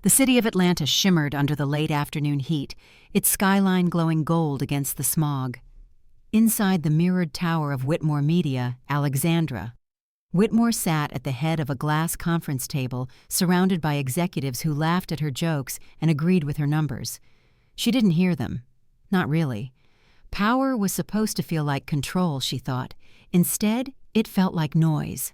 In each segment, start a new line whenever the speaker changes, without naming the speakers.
The city of Atlanta shimmered under the late afternoon heat, its skyline glowing gold against the smog. Inside the mirrored tower of Whitmore Media, Alexandra. Whitmore sat at the head of a glass conference table, surrounded by executives who laughed at her jokes and agreed with her numbers. She didn't hear them. Not really. Power was supposed to feel like control, she thought. Instead, it felt like noise.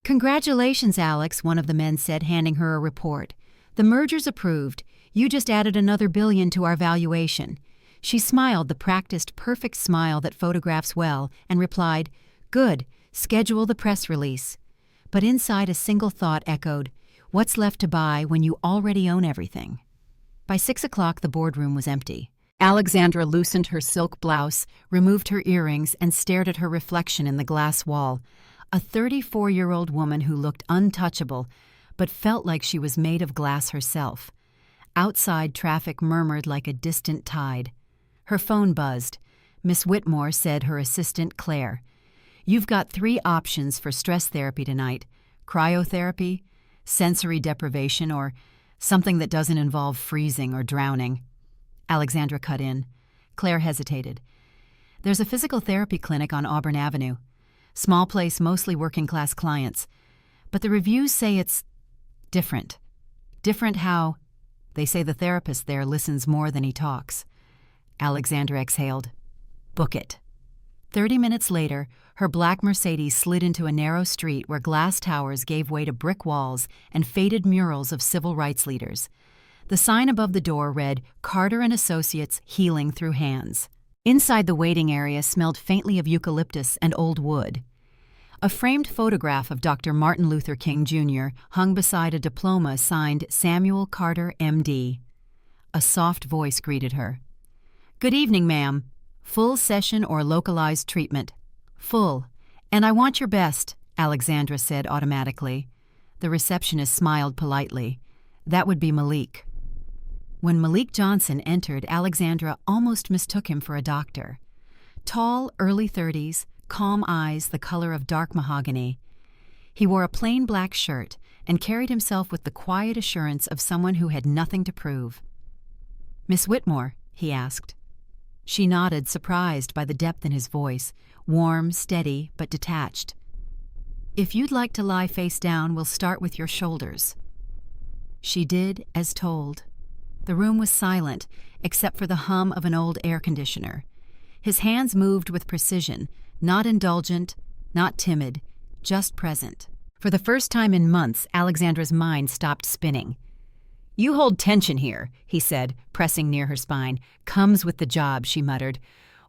"Congratulations, Alex," one of the men said, handing her a report. "The merger's approved. You just added another $1 billion to our valuation." She smiled the practiced, perfect smile that photographs well, and replied, "Good. Schedule the press release." But inside a single thought echoed, "What's left to buy when you already own everything?" By 6 o'clock, the boardroom was empty. Alexandra loosened her silk blouse, removed her earrings, and stared at her reflection in the glass wall. A 34-year-old woman who looked untouchable, but felt like she was made of glass herself. Outside, traffic murmured like a distant tide. Her phone buzzed. Miss Whitmore said her assistant, Claire, "You've got 3 options for stress therapy tonight: cryotherapy, sensory deprivation, or something that doesn't involve freezing or drowning." Alexandra cut in. Claire hesitated. "There's a physical therapy clinic on Auburn Avenue. Small place, mostly working-class clients. But the reviews say it's different. Different how? They say the therapist there listens more than he talks." Alexandra exhaled. "Book it." 30 minutes later, her black Mercedes slid into a narrow street where glass towers gave way to brick walls and faded murals of civil rights leaders. The sign above the door read, "Carter and Associates, Healing Through Hands." Inside, the waiting area smelled faintly of eucalyptus and old wood. A framed photograph of Dr. Martin Luther King, Jr. hung beside a diploma signed Samuel Carter, M.D. A soft voice greeted her. "Good evening, ma'am. Full session or localized treatment?" "Full. And I want your best," Alexandra said automatically. The receptionist smiled politely. That would be Malik. When Malik Johnson entered, Alexandra almost mistook him for a doctor. Tall, early 30s, calm eyes the color of dark mahogany. He wore a plain black shirt and carried himself with the quiet assurance of someone who had nothing to prove. "Miss Whitmore?" he asked. She nodded, surprised by the depth in his voice, warm, steady, but detached. "If you'd like to lie face down, we'll start with your shoulders." She did as told. The room was silent, except for the hum of an old air conditioner. His hands moved with precision, not indulgent, not timid, just present. For the first time in months, Alexandra's mind stopped spinning. "You hold tension here," he said, pressing near her spine. "Comes with the job," she muttered.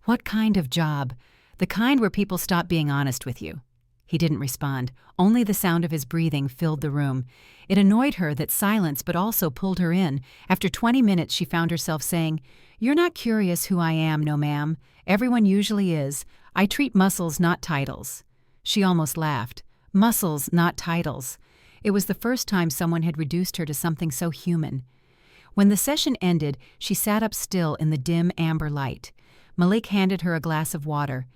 "What kind of job?" "The kind where people stop being honest with you." He didn't respond. Only the sound of his breathing filled the room. It annoyed her that silence but also pulled her in. After 20 minutes, she found herself saying, "You're not curious who I am, no ma'am. Everyone usually is. I treat muscles, not titles." She almost laughed. Muscles, not titles. It was the first time someone had reduced her to something so human. When the session ended, she sat up still in the dim amber light. Malik handed her a glass of water.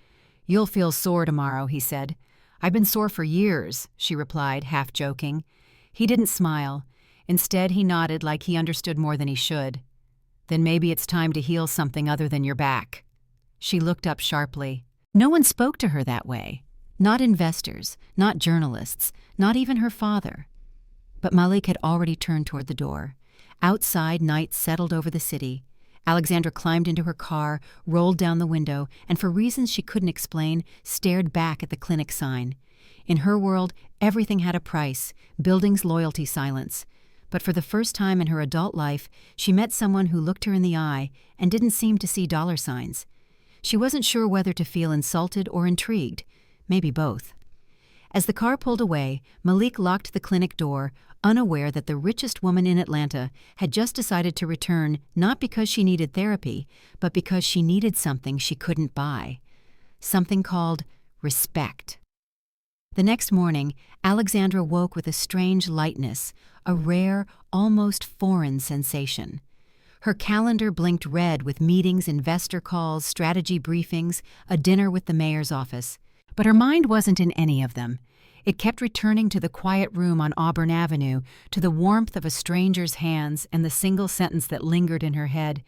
"You'll feel sore tomorrow," he said. "I've been sore for years," she replied, half joking. He didn't smile. Instead, he nodded like he understood more than he should. "Then maybe it's time to heal something other than your back." She looked up sharply. No one spoke to her that way. Not investors, not journalists, not even her father. But Malik had already turned toward the door. Outside, night settled over the city. Alexandra climbed into her car, rolled down the window, and for reasons she couldn't explain, stared back at the clinic sign. In her world, everything had a price, buildings, loyalty, silence. But for the first time in her adult life, she met someone who looked her in the eye and didn't seem to see dollar signs. She wasn't sure whether to feel insulted or intrigued, maybe both. As the car pulled away, Malik locked the clinic door, unaware that the richest woman in Atlanta had just decided to return not because she needed therapy, but because she needed something she couldn't buy. Something called respect. The next morning, Alexandra woke with a strange lightness, a rare, almost foreign sensation. Her calendar blinked red with meetings, investor calls, strategy briefings, a dinner with the mayor's office. But her mind wasn't in any of them. It kept returning to the quiet room on Auburn Avenue, to the warmth of a stranger's hands and the single sentence that lingered in her head.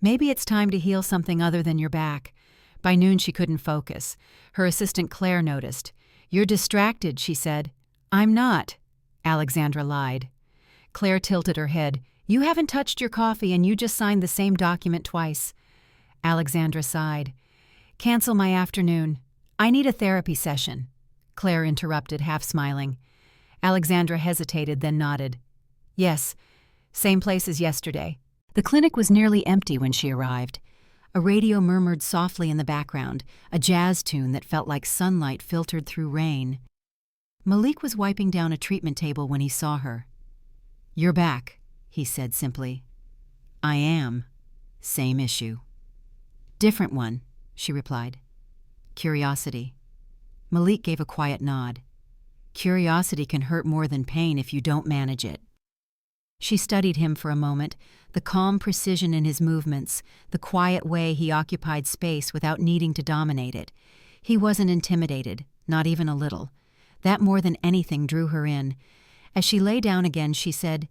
Maybe it's time to heal something other than your back. By noon she couldn't focus. Her assistant Claire noticed. "You're distracted," she said. "I'm not," Alexandra lied. Claire tilted her head. "You haven't touched your coffee and you just signed the same document twice." Alexandra sighed. "Cancel my afternoon. I need a therapy session," Claire interrupted, half smiling. Alexandra hesitated, then nodded. "Yes, same place as yesterday." The clinic was nearly empty when she arrived. A radio murmured softly in the background, a jazz tune that felt like sunlight filtered through rain. Malik was wiping down a treatment table when he saw her. "You're back," he said simply. "I am. Same issue." "Different one," she replied. "Curiosity." Malik gave a quiet nod. "Curiosity can hurt more than pain if you don't manage it." She studied him for a moment, the calm precision in his movements, the quiet way he occupied space without needing to dominate it. He wasn't intimidated, not even a little. That more than anything drew her in. As she lay down again, she said,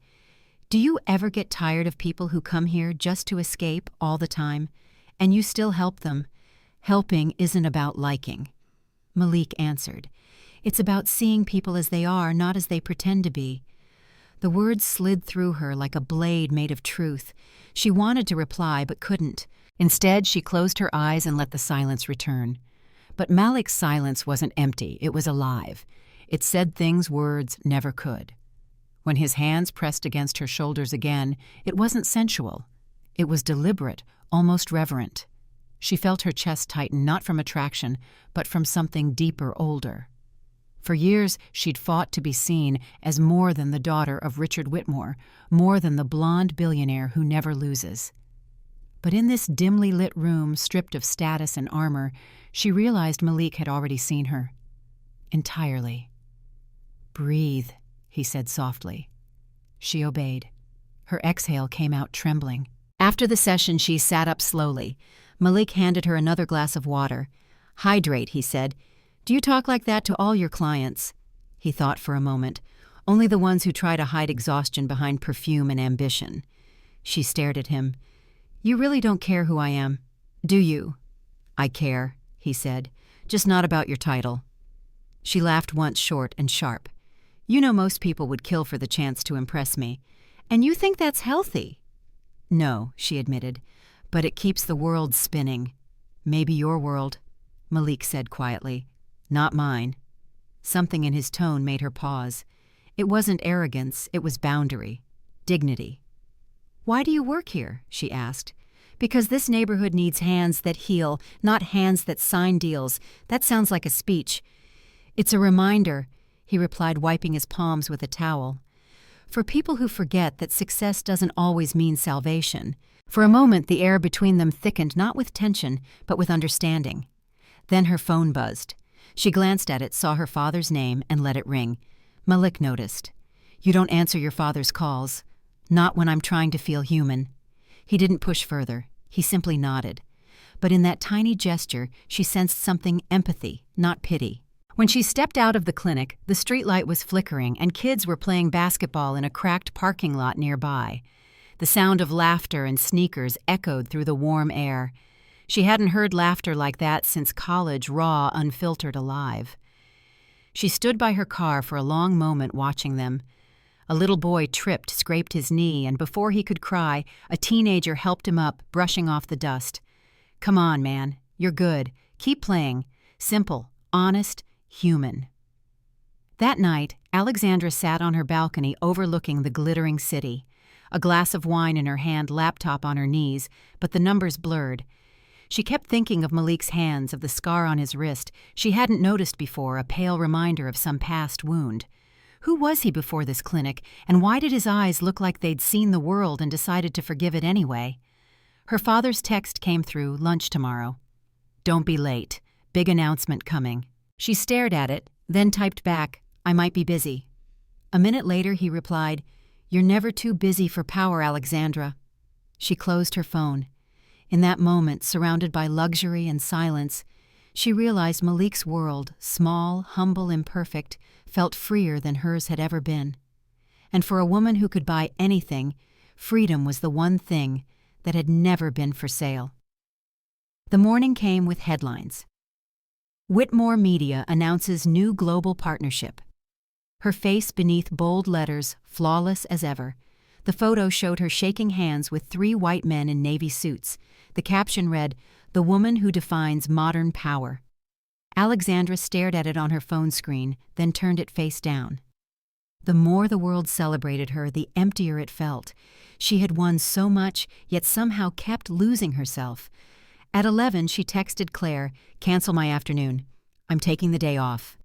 "Do you ever get tired of people who come here just to escape all the time? And you still help them? Helping isn't about liking." Malik answered, "It's about seeing people as they are, not as they pretend to be." The words slid through her like a blade made of truth. She wanted to reply but couldn't. Instead, she closed her eyes and let the silence return. But Malik's silence wasn't empty, it was alive. It said things words never could. When his hands pressed against her shoulders again, it wasn't sensual. It was deliberate, almost reverent. She felt her chest tighten not from attraction, but from something deeper, older. For years, she'd fought to be seen as more than the daughter of Richard Whitmore, more than the blonde billionaire who never loses. But in this dimly lit room, stripped of status and armor, she realized Malik had already seen her. Entirely. "Breathe," he said softly. She obeyed. Her exhale came out trembling. After the session, she sat up slowly. Malik handed her another glass of water. "Hydrate," he said. "Do you talk like that to all your clients?" He thought for a moment. "Only the ones who try to hide exhaustion behind perfume and ambition." She stared at him. "You really don't care who I am, do you?" "I care," he said, "just not about your title." She laughed once, short and sharp. "You know most people would kill for the chance to impress me. And you think that's healthy?" "No," she admitted, "but it keeps the world spinning." "Maybe your world," Malik said quietly. "Not mine." Something in his tone made her pause. It wasn't arrogance, it was boundary, dignity. "Why do you work here?" she asked. "Because this neighborhood needs hands that heal, not hands that sign deals. That sounds like a speech." "It's a reminder," he replied, wiping his palms with a towel. "For people who forget that success doesn't always mean salvation." For a moment, the air between them thickened, not with tension, but with understanding. Then her phone buzzed. She glanced at it, saw her father's name, and let it ring. Malik noticed. "You don't answer your father's calls." "Not when I'm trying to feel human." He didn't push further. He simply nodded. But in that tiny gesture, she sensed something empathy, not pity. When she stepped out of the clinic, the streetlight was flickering and kids were playing basketball in a cracked parking lot nearby. The sound of laughter and sneakers echoed through the warm air. She hadn't heard laughter like that since college, raw, unfiltered, alive. She stood by her car for a long moment watching them. A little boy tripped, scraped his knee, and before he could cry, a teenager helped him up, brushing off the dust. "Come on, man. You're good. Keep playing. Simple, honest, human." That night, Alexandra sat on her balcony overlooking the glittering city. A glass of wine in her hand, laptop on her knees, but the numbers blurred. She kept thinking of Malik's hands, of the scar on his wrist. She hadn't noticed before, a pale reminder of some past wound. Who was he before this clinic, and why did his eyes look like they'd seen the world and decided to forgive it anyway? Her father's text came through, lunch tomorrow. "Don't be late. Big announcement coming." She stared at it, then typed back, "I might be busy." A minute later he replied, "You're never too busy for power, Alexandra." She closed her phone. In that moment, surrounded by luxury and silence, she realized Malik's world, small, humble, imperfect, felt freer than hers had ever been. And for a woman who could buy anything, freedom was the one thing that had never been for sale. The morning came with headlines. Whitmore Media announces new global partnership. Her face beneath bold letters, flawless as ever. The photo showed her shaking hands with 3 white men in navy suits. The caption read, "The woman who defines modern power." Alexandra stared at it on her phone screen, then turned it face down. The more the world celebrated her, the emptier it felt. She had won so much, yet somehow kept losing herself. At 11, she texted Claire, "Cancel my afternoon. I'm taking the day off."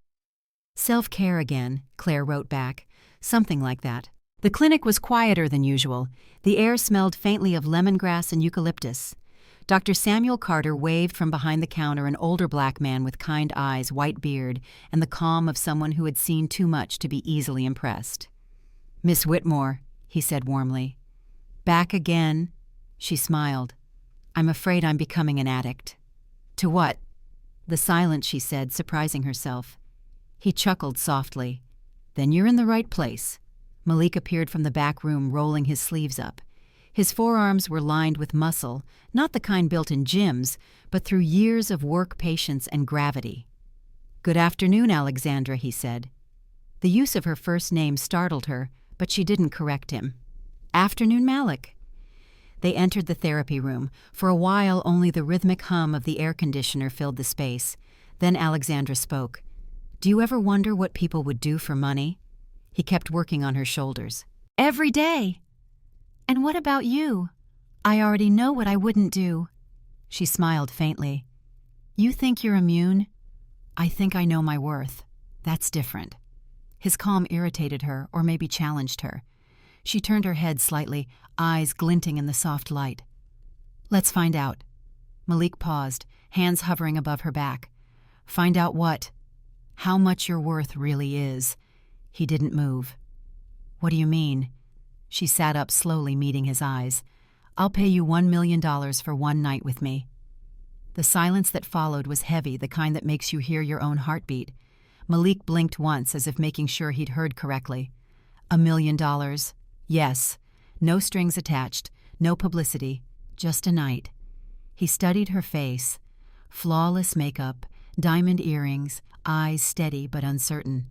"Self-care again," Claire wrote back. Something like that. The clinic was quieter than usual. The air smelled faintly of lemongrass and eucalyptus. Dr. Samuel Carter waved from behind the counter, an older black man with kind eyes, white beard, and the calm of someone who had seen too much to be easily impressed. "Miss Whitmore," he said warmly. "Back again?" She smiled. "I'm afraid I'm becoming an addict." "To what?" "The silence," she said, surprising herself. He chuckled softly. "Then you're in the right place." Malik appeared from the back room, rolling his sleeves up. His forearms were lined with muscle, not the kind built in gyms, but through years of work patience and gravity. "Good afternoon, Alexandra," he said. The use of her first name startled her, but she didn't correct him. "Afternoon, Malik." They entered the therapy room. For a while, only the rhythmic hum of the air conditioner filled the space. Then Alexandra spoke. "Do you ever wonder what people would do for money?" He kept working on her shoulders. "Every day." "And what about you?" "I already know what I wouldn't do." She smiled faintly. "You think you're immune?" "I think I know my worth. That's different." His calm irritated her, or maybe challenged her. She turned her head slightly, eyes glinting in the soft light. "Let's find out." Malik paused, hands hovering above her back. "Find out what?" "How much your worth really is." He didn't move. "What do you mean?" She sat up slowly, meeting his eyes. "I'll pay you $1 million for one night with me." The silence that followed was heavy, the kind that makes you hear your own heartbeat. Malik blinked once, as if making sure he'd heard correctly. $1 million. Yes. No strings attached, no publicity, just a night. He studied her face. Flawless makeup, diamond earrings, eyes steady but uncertain.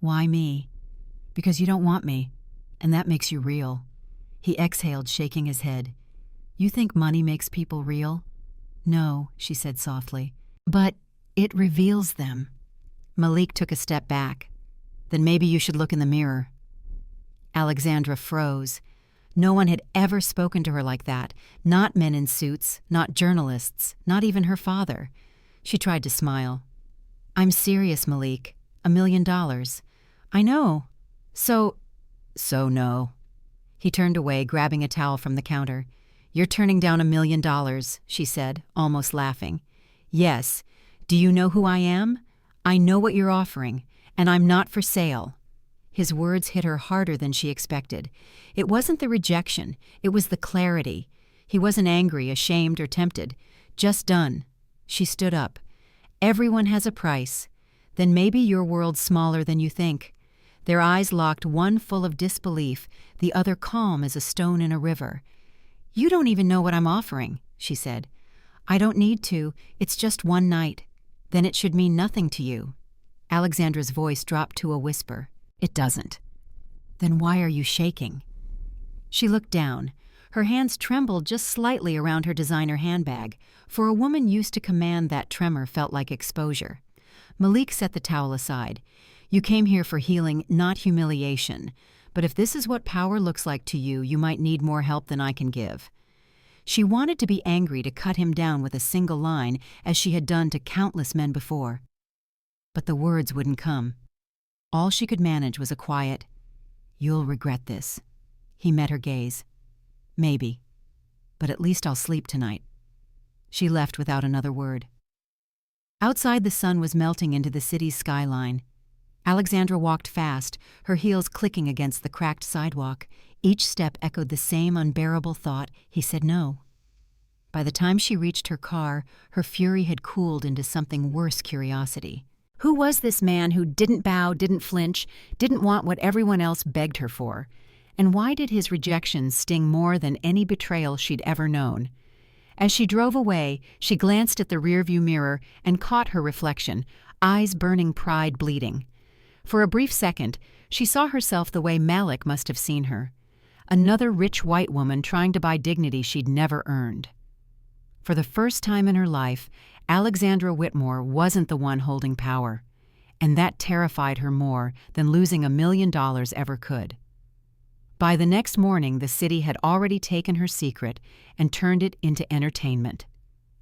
"Why me?" "Because you don't want me, and that makes you real." He exhaled, shaking his head. "You think money makes people real?" "No," she said softly. "But it reveals them." Malik took a step back. "Then maybe you should look in the mirror." Alexandra froze. No one had ever spoken to her like that. Not men in suits, not journalists, not even her father. She tried to smile. "I'm serious, Malik. $1 million. I know. So no." He turned away, grabbing a towel from the counter. "You're turning down $1 million, she said, almost laughing. "Yes. Do you know who I am? I know what you're offering, and I'm not for sale." His words hit her harder than she expected. It wasn't the rejection, it was the clarity. He wasn't angry, ashamed, or tempted. Just done. She stood up. "Everyone has a price. Then maybe your world's smaller than you think." Their eyes locked, one full of disbelief, the other calm as a stone in a river. "You don't even know what I'm offering," she said. "I don't need to. It's just one night. Then it should mean nothing to you." Alexandra's voice dropped to a whisper. "It doesn't." "Then why are you shaking?" She looked down. Her hands trembled just slightly around her designer handbag. For a woman used to command, that tremor felt like exposure. Malik set the towel aside. "You came here for healing, not humiliation. But if this is what power looks like to you, you might need more help than I can give." She wanted to be angry, to cut him down with a single line, as she had done to countless men before. But the words wouldn't come. All she could manage was a quiet, "You'll regret this." He met her gaze. "Maybe. But at least I'll sleep tonight." She left without another word. Outside, the sun was melting into the city's skyline. Alexandra walked fast, her heels clicking against the cracked sidewalk. Each step echoed the same unbearable thought: he said no. By the time she reached her car, her fury had cooled into something worse: curiosity. Who was this man who didn't bow, didn't flinch, didn't want what everyone else begged her for? And why did his rejection sting more than any betrayal she'd ever known? As she drove away, she glanced at the rearview mirror and caught her reflection, eyes burning, pride bleeding. For a brief second, she saw herself the way Malik must have seen her. Another rich white woman trying to buy dignity she'd never earned. For the first time in her life, Alexandra Whitmore wasn't the one holding power, and that terrified her more than losing $1 million ever could. By the next morning, the city had already taken her secret and turned it into entertainment.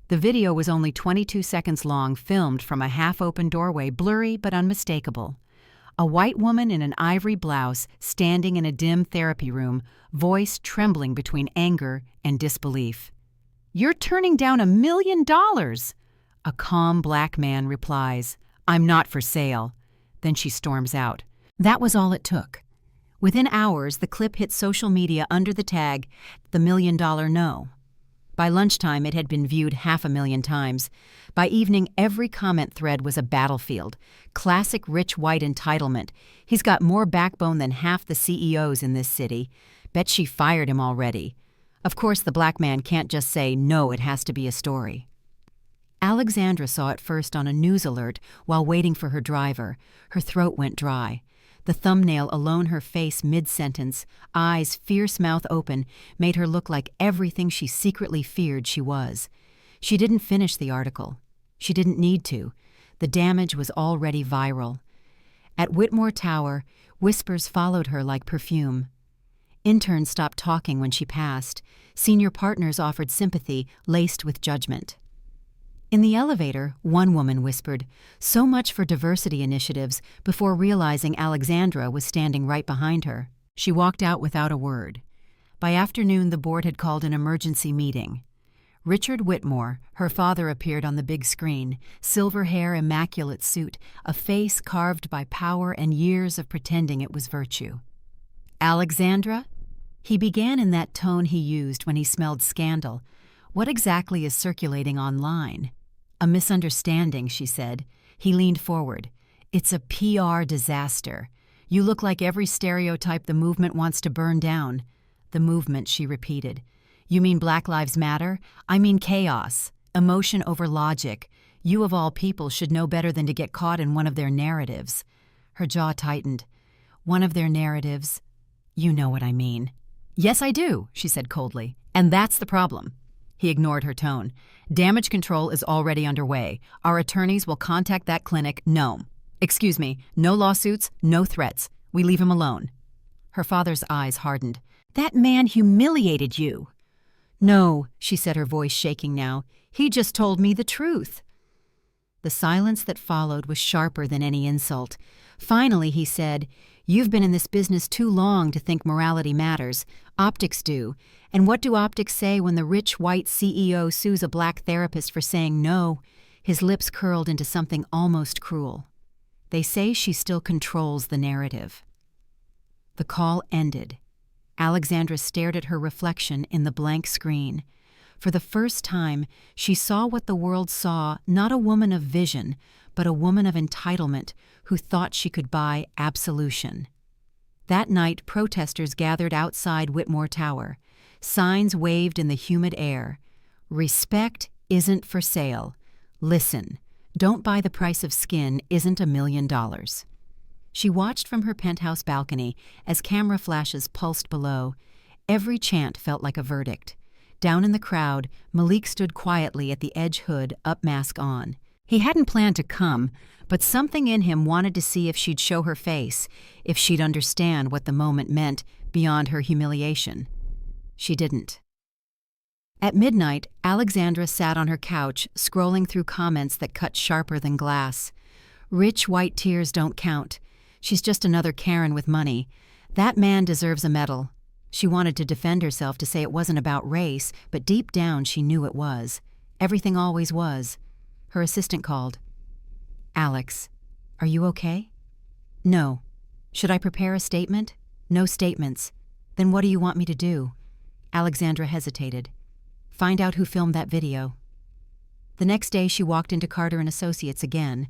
The video was only 22 seconds long, filmed from a half-open doorway, blurry but unmistakable. A white woman in an ivory blouse standing in a dim therapy room, voice trembling between anger and disbelief. "You're turning down $1 million!" A calm black man replies, "I'm not for sale." Then she storms out. That was all it took. Within hours, the clip hit social media under the tag, "The $1 Million No." By lunchtime, it had been viewed 500,000 times. By evening, every comment thread was a battlefield. Classic rich white entitlement. He's got more backbone than half the CEOs in this city. Bet she fired him already. Of course, the black man can't just say, "No, it has to be a story." Alexandra saw it first on a news alert while waiting for her driver. Her throat went dry. The thumbnail alone, her face mid-sentence, eyes fierce mouth open, made her look like everything she secretly feared she was. She didn't finish the article. She didn't need to. The damage was already viral. At Whitmore Tower, whispers followed her like perfume. Interns stopped talking when she passed. Senior partners offered sympathy laced with judgment. In the elevator, one woman whispered, "So much for diversity initiatives," before realizing Alexandra was standing right behind her. She walked out without a word. By afternoon, the board had called an emergency meeting. Richard Whitmore, her father, appeared on the big screen, silver hair, immaculate suit, a face carved by power and years of pretending it was virtue. "Alexandra?" He began in that tone he used when he smelled scandal. "What exactly is circulating online?" "A misunderstanding," she said. He leaned forward. "It's a PR disaster. You look like every stereotype the movement wants to burn down." "The movement," she repeated. "You mean Black Lives Matter? I mean chaos. Emotion over logic. You of all people should know better than to get caught in one of their narratives." Her jaw tightened. "One of their narratives? You know what I mean." "Yes, I do," she said coldly. "And that's the problem." He ignored her tone. "Damage control is already underway. Our attorneys will contact that clinic. No lawsuits, no threats. We leave him alone." Her father's eyes hardened. "That man humiliated you." "No," she said, her voice shaking now. "He just told me the truth." The silence that followed was sharper than any insult. Finally, he said, "You've been in this business too long to think morality matters. Optics do. And what do optics say when the rich white CEO sues a black therapist for saying no?" His lips curled into something almost cruel. "They say she still controls the narrative." The call ended. Alexandra stared at her reflection in the blank screen. For the first time, she saw what the world saw, not a woman of vision, but a woman of entitlement who thought she could buy absolution. That night, protesters gathered outside Whitmore Tower. Signs waved in the humid air. "Respect isn't for sale. Listen, don't buy the price of skin isn't $1 million." She watched from her penthouse balcony as camera flashes pulsed below. Every chant felt like a verdict. Down in the crowd, Malik stood quietly at the edge hood, up mask on. He hadn't planned to come, but something in him wanted to see if she'd show her face, if she'd understand what the moment meant beyond her humiliation. She didn't. At midnight, Alexandra sat on her couch, scrolling through comments that cut sharper than glass. "Rich white tears don't count. She's just another Karen with money. That man deserves a medal." She wanted to defend herself, to say it wasn't about race, but deep down she knew it was. Everything always was. Her assistant called. "Alex, are you okay?" "No." "Should I prepare a statement?" "No statements." "Then what do you want me to do?" Alexandra hesitated. "Find out who filmed that video." The next day she walked into Carter & Associates again.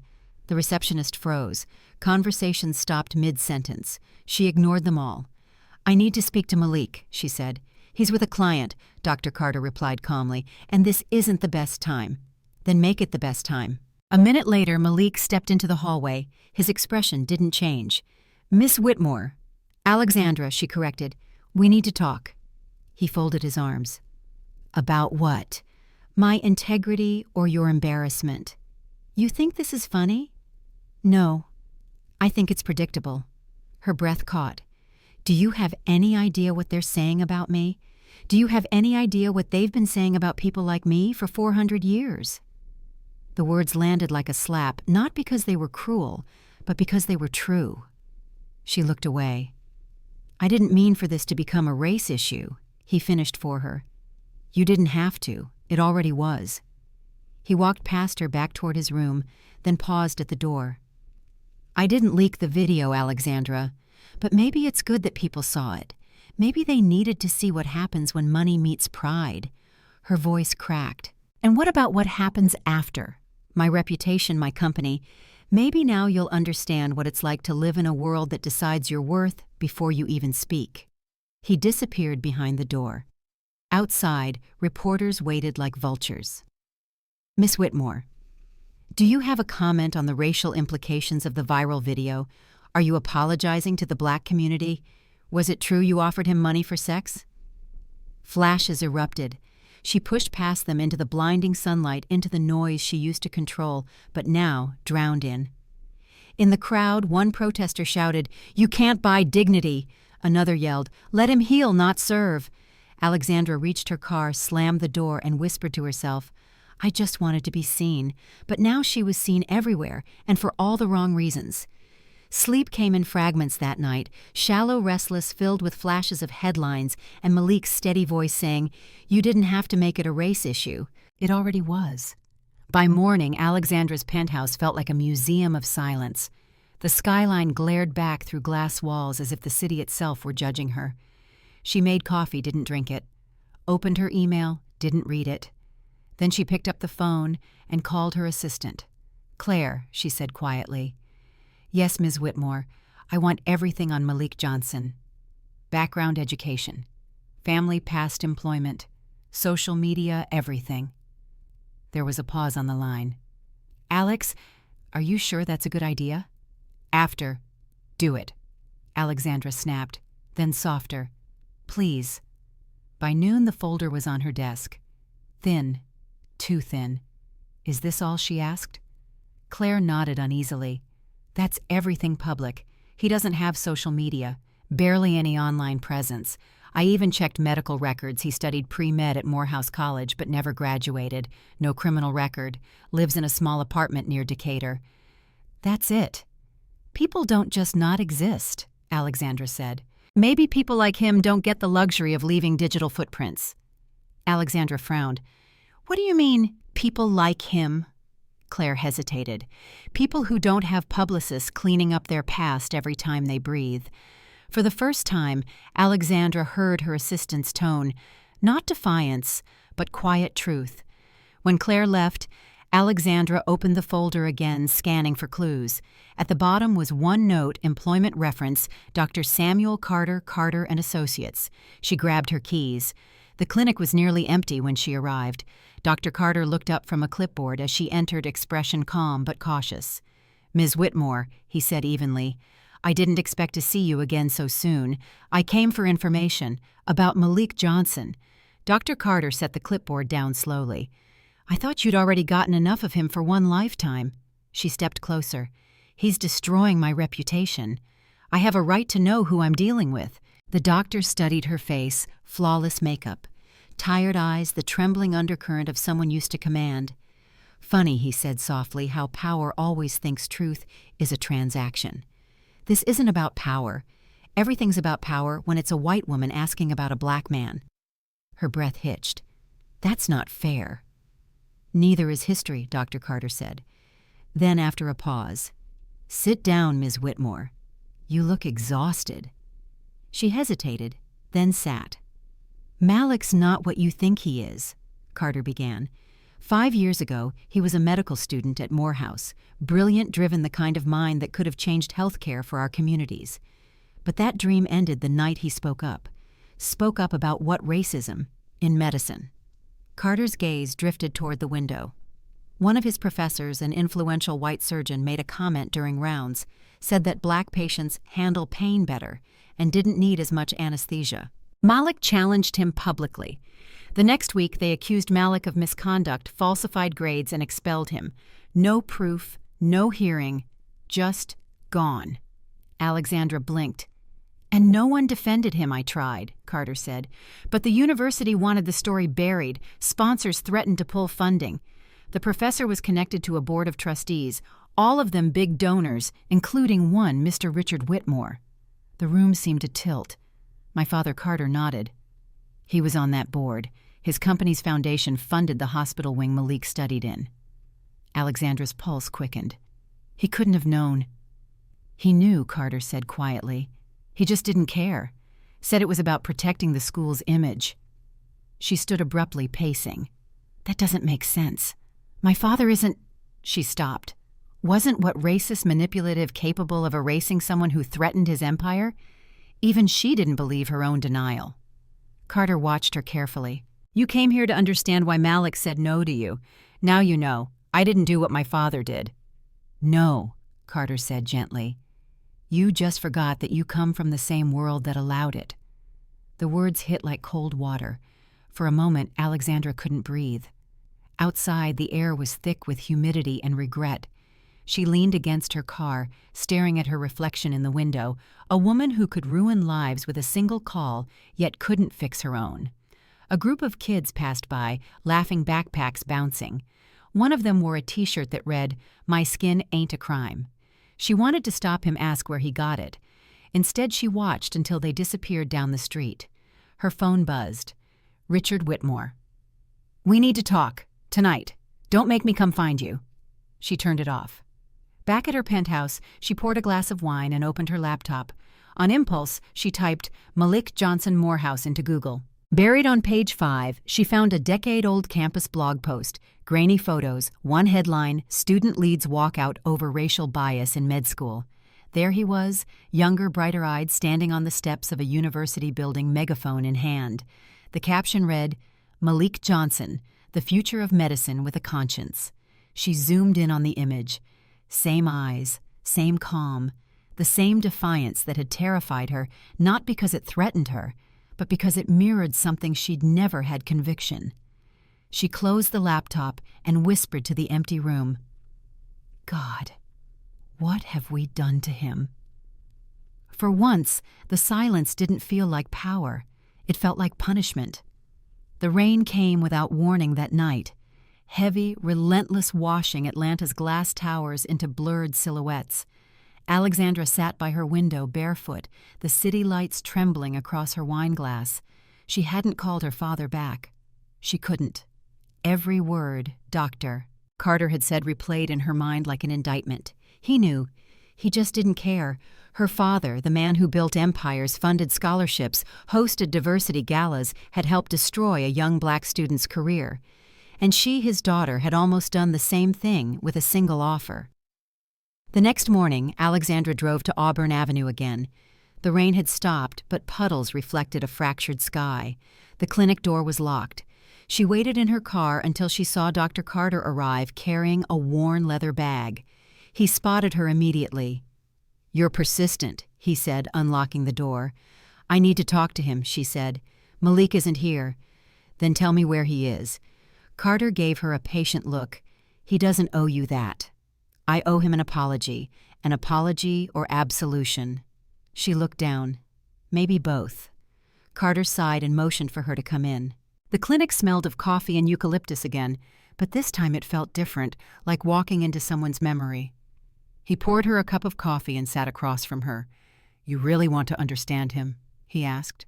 The receptionist froze. Conversation stopped mid-sentence. She ignored them all. "I need to speak to Malik," she said. "He's with a client," Dr. Carter replied calmly, "and this isn't the best time." "Then make it the best time." A minute later, Malik stepped into the hallway. His expression didn't change. "Miss Whitmore." "Alexandra," she corrected. "We need to talk." He folded his arms. "About what? My integrity or your embarrassment? You think this is funny?" "No. I think it's predictable." Her breath caught. "Do you have any idea what they're saying about me? Do you have any idea what they've been saying about people like me for 400 years? The words landed like a slap, not because they were cruel, but because they were true. She looked away. "I didn't mean for this to become a race issue," he finished for her. "You didn't have to. It already was." He walked past her back toward his room, then paused at the door. "I didn't leak the video, Alexandra, but maybe it's good that people saw it. Maybe they needed to see what happens when money meets pride." Her voice cracked. "And what about what happens after? My reputation, my company. Maybe now you'll understand what it's like to live in a world that decides your worth before you even speak." He disappeared behind the door. Outside, reporters waited like vultures. "Miss Whitmore, do you have a comment on the racial implications of the viral video? Are you apologizing to the black community? Was it true you offered him money for sex?" Flashes erupted. She pushed past them into the blinding sunlight, into the noise she used to control, but now drowned in. In the crowd, one protester shouted, "You can't buy dignity!" Another yelled, "Let him heal, not serve!" Alexandra reached her car, slammed the door, and whispered to herself, "I just wanted to be seen." But now she was seen everywhere, and for all the wrong reasons. Sleep came in fragments that night, shallow, restless, filled with flashes of headlines and Malik's steady voice saying, "You didn't have to make it a race issue. It already was." By morning, Alexandra's penthouse felt like a museum of silence. The skyline glared back through glass walls as if the city itself were judging her. She made coffee, didn't drink it. Opened her email, didn't read it. Then she picked up the phone and called her assistant. "Claire," she said quietly. "Yes, Ms. Whitmore, I want everything on Malik Johnson. Background education, family past employment, social media, everything." There was a pause on the line. "Alex, are you sure that's a good idea?" "After. Do it," Alexandra snapped, then softer. "Please." By noon the folder was on her desk. Thin. Too thin. "Is this all?" she asked. Claire nodded uneasily. "That's everything public. He doesn't have social media, barely any online presence. I even checked medical records. He studied pre-med at Morehouse College but never graduated. No criminal record. Lives in a small apartment near Decatur." "That's it. People don't just not exist," Alexandra said. "Maybe people like him don't get the luxury of leaving digital footprints." Alexandra frowned. "What do you mean, people like him?" Claire hesitated. "People who don't have publicists cleaning up their past every time they breathe." For the first time, Alexandra heard her assistant's tone, not defiance, but quiet truth. When Claire left, Alexandra opened the folder again, scanning for clues. At the bottom was one note, employment reference, Dr. Samuel Carter, Carter and Associates. She grabbed her keys. The clinic was nearly empty when she arrived. Dr. Carter looked up from a clipboard as she entered, expression calm but cautious. "Ms. Whitmore," he said evenly, "I didn't expect to see you again so soon. I came for information about Malik Johnson." Dr. Carter set the clipboard down slowly. "I thought you'd already gotten enough of him for one lifetime." She stepped closer. "He's destroying my reputation. I have a right to know who I'm dealing with." The doctor studied her face, flawless makeup. Tired eyes, the trembling undercurrent of someone used to command. "Funny," he said softly, "how power always thinks truth is a transaction. This isn't about power. Everything's about power when it's a white woman asking about a black man." Her breath hitched. "That's not fair." "Neither is history," Dr. Carter said. Then, after a pause, "Sit down, Ms. Whitmore. You look exhausted." She hesitated, then sat. "Malik's not what you think he is," Carter began. 5 years ago, he was a medical student at Morehouse, brilliant, driven, the kind of mind that could have changed healthcare for our communities. But that dream ended the night he spoke up about what racism in medicine. Carter's gaze drifted toward the window. One of his professors, an influential white surgeon, made a comment during rounds, said that black patients handle pain better and didn't need as much anesthesia. Malik challenged him publicly. The next week, they accused Malik of misconduct, falsified grades, and expelled him. No proof, no hearing, just gone. Alexandra blinked. "And no one defended him, I tried," Carter said. "But the university wanted the story buried. Sponsors threatened to pull funding. The professor was connected to a board of trustees, all of them big donors, including one, Mr. Richard Whitmore." The room seemed to tilt. My father Carter nodded. He was on that board. His company's foundation funded the hospital wing Malik studied in. Alexandra's pulse quickened. He couldn't have known. "He knew," Carter said quietly. "He just didn't care. Said it was about protecting the school's image." She stood abruptly, pacing. "That doesn't make sense. My father isn't—" She stopped. Wasn't what racist, manipulative, capable of erasing someone who threatened his empire? Even she didn't believe her own denial. Carter watched her carefully. "You came here to understand why Malik said no to you. Now you know. I didn't do what my father did." "No," Carter said gently. "You just forgot that you come from the same world that allowed it." The words hit like cold water. For a moment, Alexandra couldn't breathe. Outside, the air was thick with humidity and regret. She leaned against her car, staring at her reflection in the window, a woman who could ruin lives with a single call, yet couldn't fix her own. A group of kids passed by, laughing, backpacks bouncing. One of them wore a T-shirt that read, "My skin ain't a crime." She wanted to stop him, ask where he got it. Instead, she watched until they disappeared down the street. Her phone buzzed. Richard Whitmore. "We need to talk. Tonight. Don't make me come find you." She turned it off. Back at her penthouse, she poured a glass of wine and opened her laptop. On impulse, she typed Malik Johnson Morehouse into Google. Buried on page 5, she found a decade-old campus blog post, grainy photos, one headline, "Student Leads Walkout Over Racial Bias in Med School." There he was, younger, brighter-eyed, standing on the steps of a university building, megaphone in hand. The caption read, "Malik Johnson, the future of medicine with a conscience." She zoomed in on the image. Same eyes, same calm, the same defiance that had terrified her, not because it threatened her, but because it mirrored something she'd never had conviction. She closed the laptop and whispered to the empty room, "God, what have we done to him?" For once, the silence didn't feel like power. It felt like punishment. The rain came without warning that night. Heavy, relentless washing Atlanta's glass towers into blurred silhouettes. Alexandra sat by her window barefoot, the city lights trembling across her wine glass. She hadn't called her father back. She couldn't. Every word, "doctor," Carter had said, replayed in her mind like an indictment. He knew. He just didn't care. Her father, the man who built empires, funded scholarships, hosted diversity galas, had helped destroy a young black student's career. And she, his daughter, had almost done the same thing with a single offer. The next morning, Alexandra drove to Auburn Avenue again. The rain had stopped, but puddles reflected a fractured sky. The clinic door was locked. She waited in her car until she saw Dr. Carter arrive carrying a worn leather bag. He spotted her immediately. "You're persistent," he said, unlocking the door. "I need to talk to him," she said. "Malik isn't here." "Then tell me where he is." Carter gave her a patient look. "He doesn't owe you that. I owe him an apology or absolution." She looked down. Maybe both. Carter sighed and motioned for her to come in. The clinic smelled of coffee and eucalyptus again, but this time it felt different, like walking into someone's memory. He poured her a cup of coffee and sat across from her. "You really want to understand him?" he asked.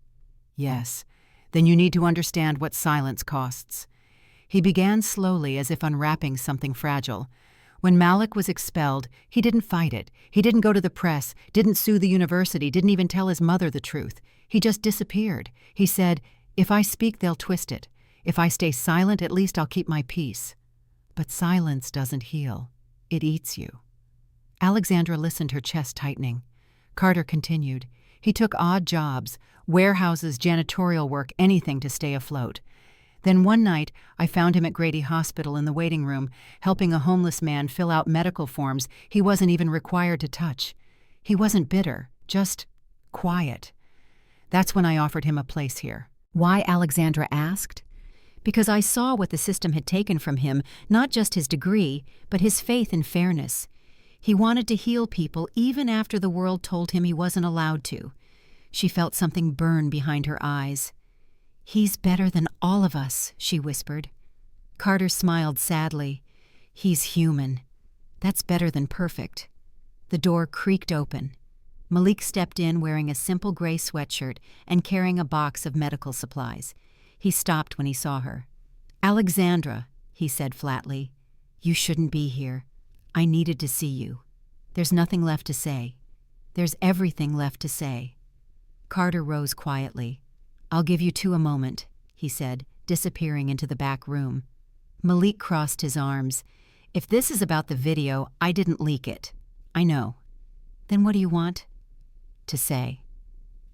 "Yes. Then you need to understand what silence costs." He began slowly, as if unwrapping something fragile. When Malik was expelled, he didn't fight it. He didn't go to the press, didn't sue the university, didn't even tell his mother the truth. He just disappeared. He said, "If I speak, they'll twist it. If I stay silent, at least I'll keep my peace." But silence doesn't heal. It eats you. Alexandra listened, her chest tightening. Carter continued. He took odd jobs, warehouses, janitorial work, anything to stay afloat. Then one night, I found him at Grady Hospital in the waiting room, helping a homeless man fill out medical forms he wasn't even required to touch. He wasn't bitter, just quiet. That's when I offered him a place here. Why, Alexandra asked? Because I saw what the system had taken from him, not just his degree, but his faith in fairness. He wanted to heal people even after the world told him he wasn't allowed to. She felt something burn behind her eyes. "He's better than all of us," she whispered. Carter smiled sadly. "He's human. That's better than perfect." The door creaked open. Malik stepped in wearing a simple gray sweatshirt and carrying a box of medical supplies. He stopped when he saw her. "Alexandra," he said flatly, "you shouldn't be here. I needed to see you. There's nothing left to say. There's everything left to say." Carter rose quietly. "I'll give you two a moment," he said, disappearing into the back room. Malik crossed his arms. "If this is about the video, I didn't leak it. I know." "Then what do you want?" "To say."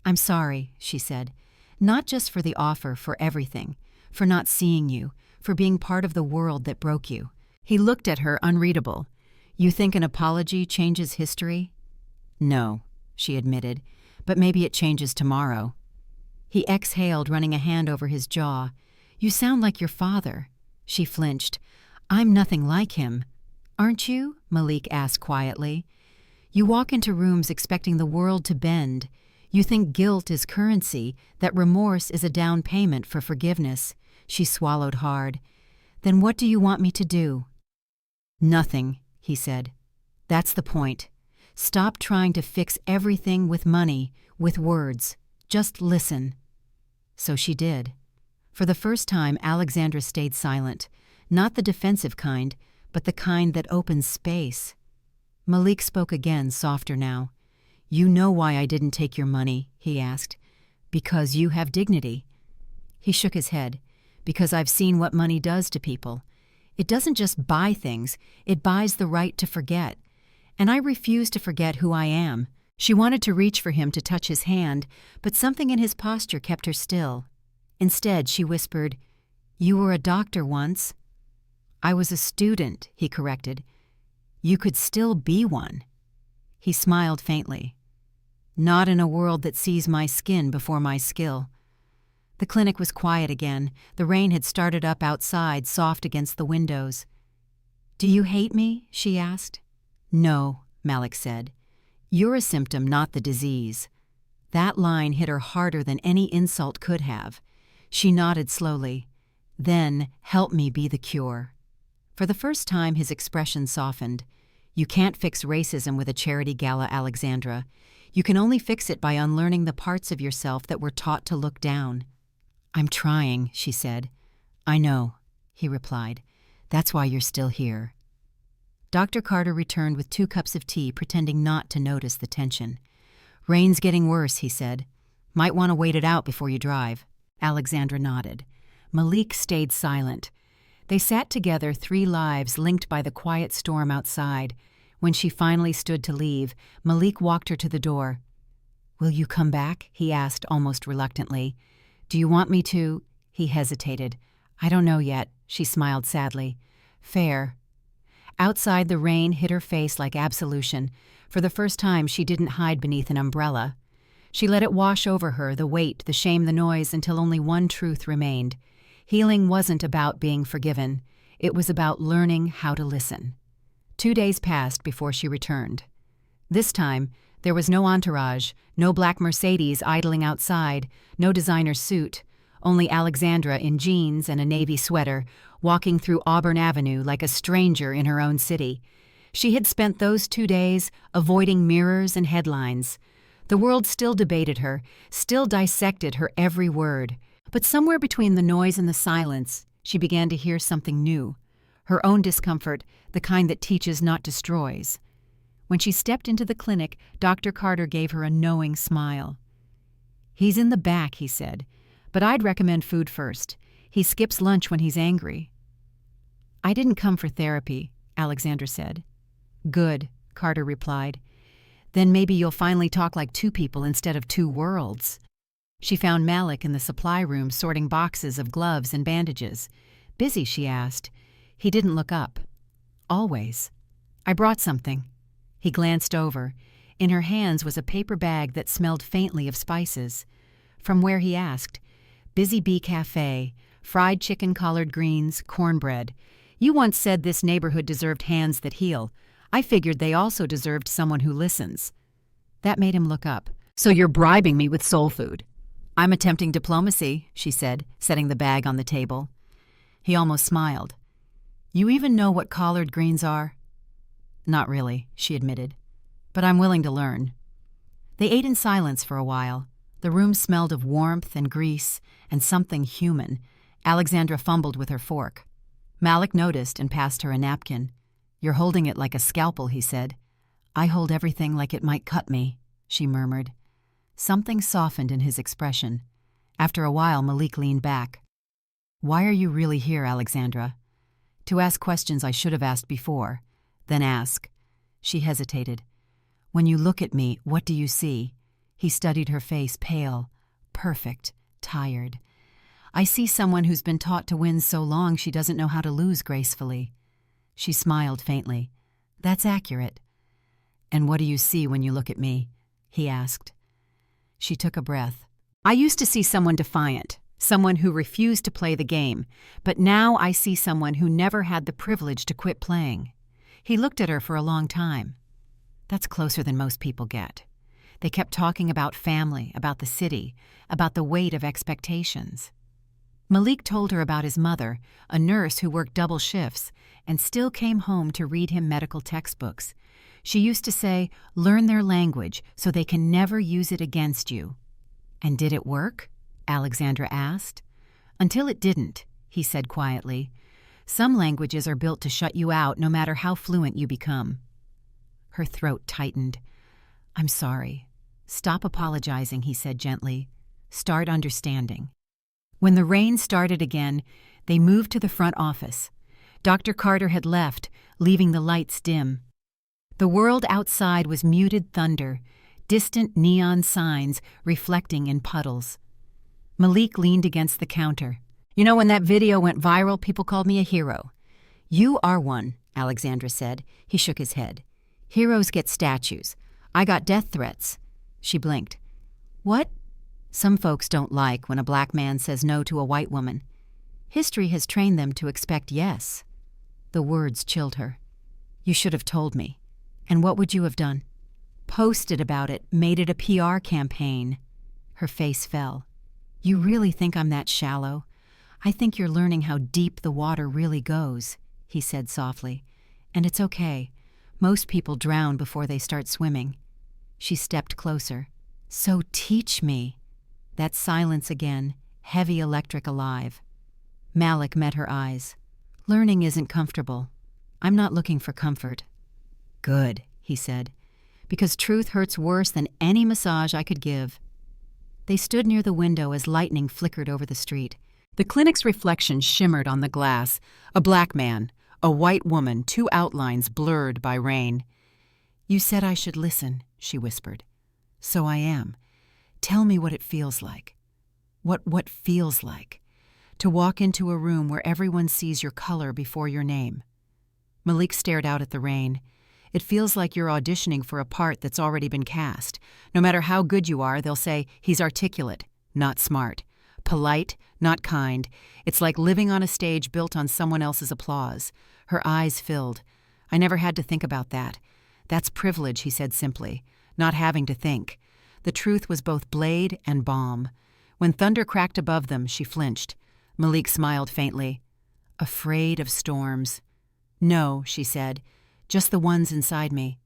"I'm sorry," she said. "Not just for the offer, for everything. For not seeing you, for being part of the world that broke you." He looked at her, unreadable. "You think an apology changes history?" "No," she admitted, "but maybe it changes tomorrow." He exhaled, running a hand over his jaw. "You sound like your father." She flinched. "I'm nothing like him." "Aren't you?" Malik asked quietly. "You walk into rooms expecting the world to bend. You think guilt is currency, that remorse is a down payment for forgiveness." She swallowed hard. "Then what do you want me to do?" "Nothing," he said. "That's the point. Stop trying to fix everything with money, with words. Just listen." So she did. For the first time, Alexandra stayed silent, not the defensive kind, but the kind that opens space. Malik spoke again, softer now. "You know why I didn't take your money?" he asked. "Because you have dignity." He shook his head. "Because I've seen what money does to people. It doesn't just buy things, it buys the right to forget. And I refuse to forget who I am." She wanted to reach for him to touch his hand, but something in his posture kept her still. Instead, she whispered, "You were a doctor once." "I was a student," he corrected. "You could still be one." He smiled faintly. "Not in a world that sees my skin before my skill." The clinic was quiet again. The rain had started up outside, soft against the windows. "Do you hate me?" she asked. "No," Malik said. "You're a symptom, not the disease." That line hit her harder than any insult could have. She nodded slowly. "Then, help me be the cure." For the first time, his expression softened. "You can't fix racism with a charity gala, Alexandra. You can only fix it by unlearning the parts of yourself that were taught to look down." "I'm trying," she said. "I know," he replied. "That's why you're still here." Dr. Carter returned with 2 cups of tea, pretending not to notice the tension. "Rain's getting worse," he said. "Might want to wait it out before you drive." Alexandra nodded. Malik stayed silent. They sat together, 3 lives linked by the quiet storm outside. When she finally stood to leave, Malik walked her to the door. "Will you come back?" he asked almost reluctantly. "Do you want me to?" He hesitated. "I don't know yet," she smiled sadly. "Fair." Outside, the rain hit her face like absolution. For the first time, she didn't hide beneath an umbrella. She let it wash over her, the weight, the shame, the noise, until only one truth remained. Healing wasn't about being forgiven. It was about learning how to listen. 2 days passed before she returned. This time, there was no entourage, no black Mercedes idling outside, no designer suit, only Alexandra in jeans and a navy sweater, walking through Auburn Avenue like a stranger in her own city. She had spent those 2 days avoiding mirrors and headlines. The world still debated her, still dissected her every word. But somewhere between the noise and the silence, she began to hear something new. Her own discomfort, the kind that teaches, not destroys. When she stepped into the clinic, Dr. Carter gave her a knowing smile. "He's in the back," he said, "but I'd recommend food first. He skips lunch when he's angry." I didn't come for therapy, Alexandra said. Good, Carter replied. Then maybe you'll finally talk like two people instead of two worlds. She found Malik in the supply room sorting boxes of gloves and bandages. Busy, she asked. He didn't look up. Always. I brought something. He glanced over. In her hands was a paper bag that smelled faintly of spices. From where he asked, Busy Bee Cafe, fried chicken, collard greens, cornbread. You once said this neighborhood deserved hands that heal. I figured they also deserved someone who listens. That made him look up. So you're bribing me with soul food. I'm attempting diplomacy, she said, setting the bag on the table. He almost smiled. You even know what collard greens are? Not really, she admitted. But I'm willing to learn. They ate in silence for a while. The room smelled of warmth and grease and something human. Alexandra fumbled with her fork. Malik noticed and passed her a napkin. You're holding it like a scalpel, he said. I hold everything like it might cut me, she murmured. Something softened in his expression. After a while, Malik leaned back. Why are you really here, Alexandra? To ask questions I should have asked before. Then ask. She hesitated. When you look at me, what do you see? He studied her face, pale, perfect, tired. I see someone who's been taught to win so long she doesn't know how to lose gracefully. She smiled faintly. That's accurate. And what do you see when you look at me? He asked. She took a breath. I used to see someone defiant, someone who refused to play the game, but now I see someone who never had the privilege to quit playing. He looked at her for a long time. That's closer than most people get. They kept talking about family, about the city, about the weight of expectations. Malik told her about his mother, a nurse who worked double shifts and still came home to read him medical textbooks. She used to say, learn their language so they can never use it against you. And did it work? Alexandra asked. Until it didn't, he said quietly. Some languages are built to shut you out no matter how fluent you become. Her throat tightened. I'm sorry. Stop apologizing, he said gently. Start understanding. When the rain started again, they moved to the front office. Dr. Carter had left, leaving the lights dim. The world outside was muted thunder, distant neon signs reflecting in puddles. Malik leaned against the counter. You know, when that video went viral, people called me a hero. You are one, Alexandra said. He shook his head. Heroes get statues. I got death threats. She blinked. What? Some folks don't like when a black man says no to a white woman. History has trained them to expect yes. The words chilled her. You should have told me. And what would you have done? Posted about it, made it a PR campaign. Her face fell. You really think I'm that shallow? I think you're learning how deep the water really goes, he said softly. And it's okay. Most people drown before they start swimming. She stepped closer. So teach me. That silence again, heavy electric alive. Malik met her eyes. Learning isn't comfortable. I'm not looking for comfort. Good, he said, because truth hurts worse than any massage I could give. They stood near the window as lightning flickered over the street. The clinic's reflection shimmered on the glass. A black man, a white woman, two outlines blurred by rain. You said I should listen, she whispered. So I am. Tell me what it feels like. What feels like. To walk into a room where everyone sees your color before your name. Malik stared out at the rain. It feels like you're auditioning for a part that's already been cast. No matter how good you are, they'll say, he's articulate, not smart. Polite, not kind. It's like living on a stage built on someone else's applause. Her eyes filled. I never had to think about that. That's privilege, he said simply, not having to think. The truth was both blade and balm. When thunder cracked above them, she flinched. Malik smiled faintly. Afraid of storms. No, she said, just the ones inside me.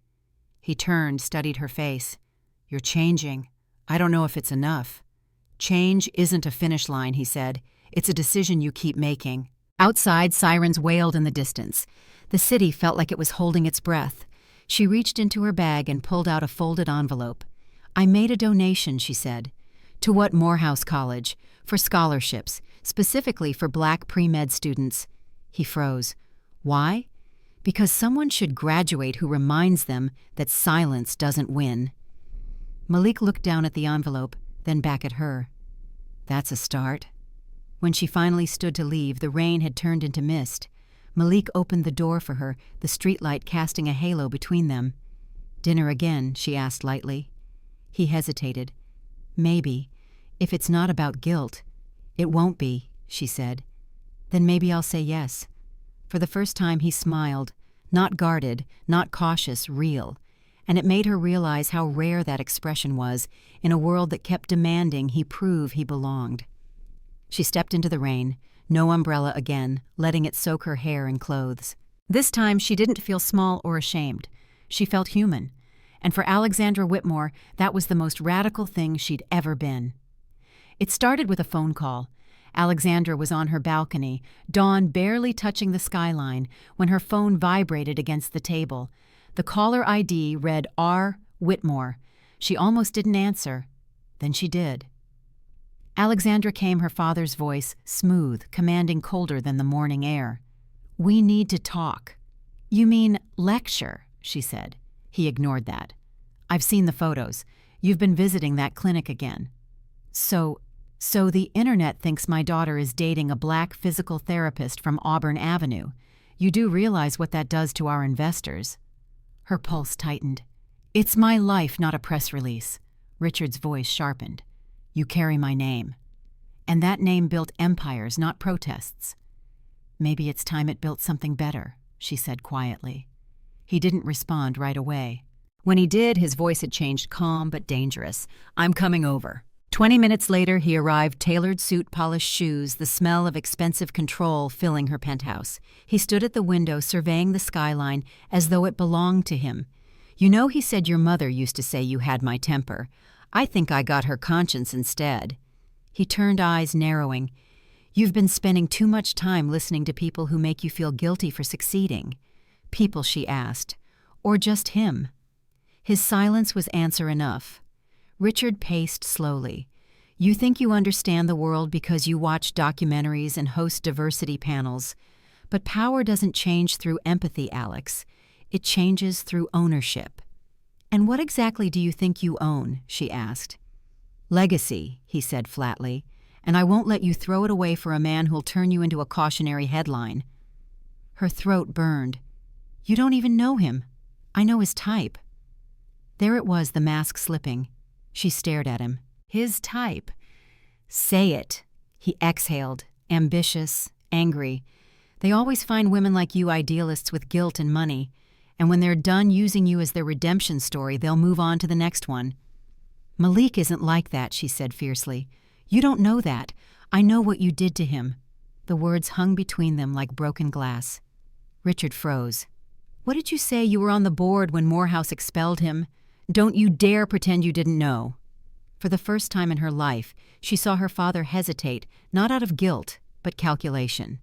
He turned, studied her face. You're changing. I don't know if it's enough. Change isn't a finish line, he said. It's a decision you keep making. Outside, sirens wailed in the distance. The city felt like it was holding its breath. She reached into her bag and pulled out a folded envelope. I made a donation, she said. To what Morehouse College? For scholarships, specifically for black pre-med students. He froze. Why? Because someone should graduate who reminds them that silence doesn't win. Malik looked down at the envelope, then back at her. That's a start. When she finally stood to leave, the rain had turned into mist. Malik opened the door for her, the streetlight casting a halo between them. Dinner again, she asked lightly. He hesitated. Maybe. If it's not about guilt. It won't be, she said. Then maybe I'll say yes. For the first time he smiled, not guarded, not cautious, real. And it made her realize how rare that expression was in a world that kept demanding he prove he belonged. She stepped into the rain, no umbrella again, letting it soak her hair and clothes. This time she didn't feel small or ashamed. She felt human. And for Alexandra Whitmore, that was the most radical thing she'd ever been. It started with a phone call. Alexandra was on her balcony, dawn barely touching the skyline, when her phone vibrated against the table. The caller ID read R. Whitmore. She almost didn't answer. Then she did. Alexandra came her father's voice, smooth, commanding, colder than the morning air. "We need to talk." "You mean lecture," she said. He ignored that. "I've seen the photos. You've been visiting that clinic again." So the internet thinks my daughter is dating a black physical therapist from Auburn Avenue. You do realize what that does to our investors." Her pulse tightened. "It's my life, not a press release." Richard's voice sharpened. "You carry my name. And that name built empires, not protests." "Maybe it's time it built something better," she said quietly. He didn't respond right away. When he did, his voice had changed, calm but dangerous. "I'm coming over." 20 minutes later, he arrived, tailored suit, polished shoes, the smell of expensive control filling her penthouse. He stood at the window, surveying the skyline as though it belonged to him. "You know, he said your mother used to say you had my temper. I think I got her conscience instead." He turned, eyes narrowing. "You've been spending too much time listening to people who make you feel guilty for succeeding." "People," she asked. "Or just him?" His silence was answer enough. Richard paced slowly. "You think you understand the world because you watch documentaries and host diversity panels. But power doesn't change through empathy, Alex. It changes through ownership." "And what exactly do you think you own?" she asked. "Legacy," he said flatly, "and I won't let you throw it away for a man who'll turn you into a cautionary headline." Her throat burned. "You don't even know him. I know his type." There it was, the mask slipping. She stared at him. His type. "Say it." He exhaled, ambitious, angry. "They always find women like you idealists with guilt and money, and when they're done using you as their redemption story, they'll move on to the next one." "Malik isn't like that," she said fiercely. "You don't know that. I know what you did to him." The words hung between them like broken glass. Richard froze. "What did you say? You were on the board when Morehouse expelled him? Don't you dare pretend you didn't know." For the first time in her life, she saw her father hesitate, not out of guilt, but calculation.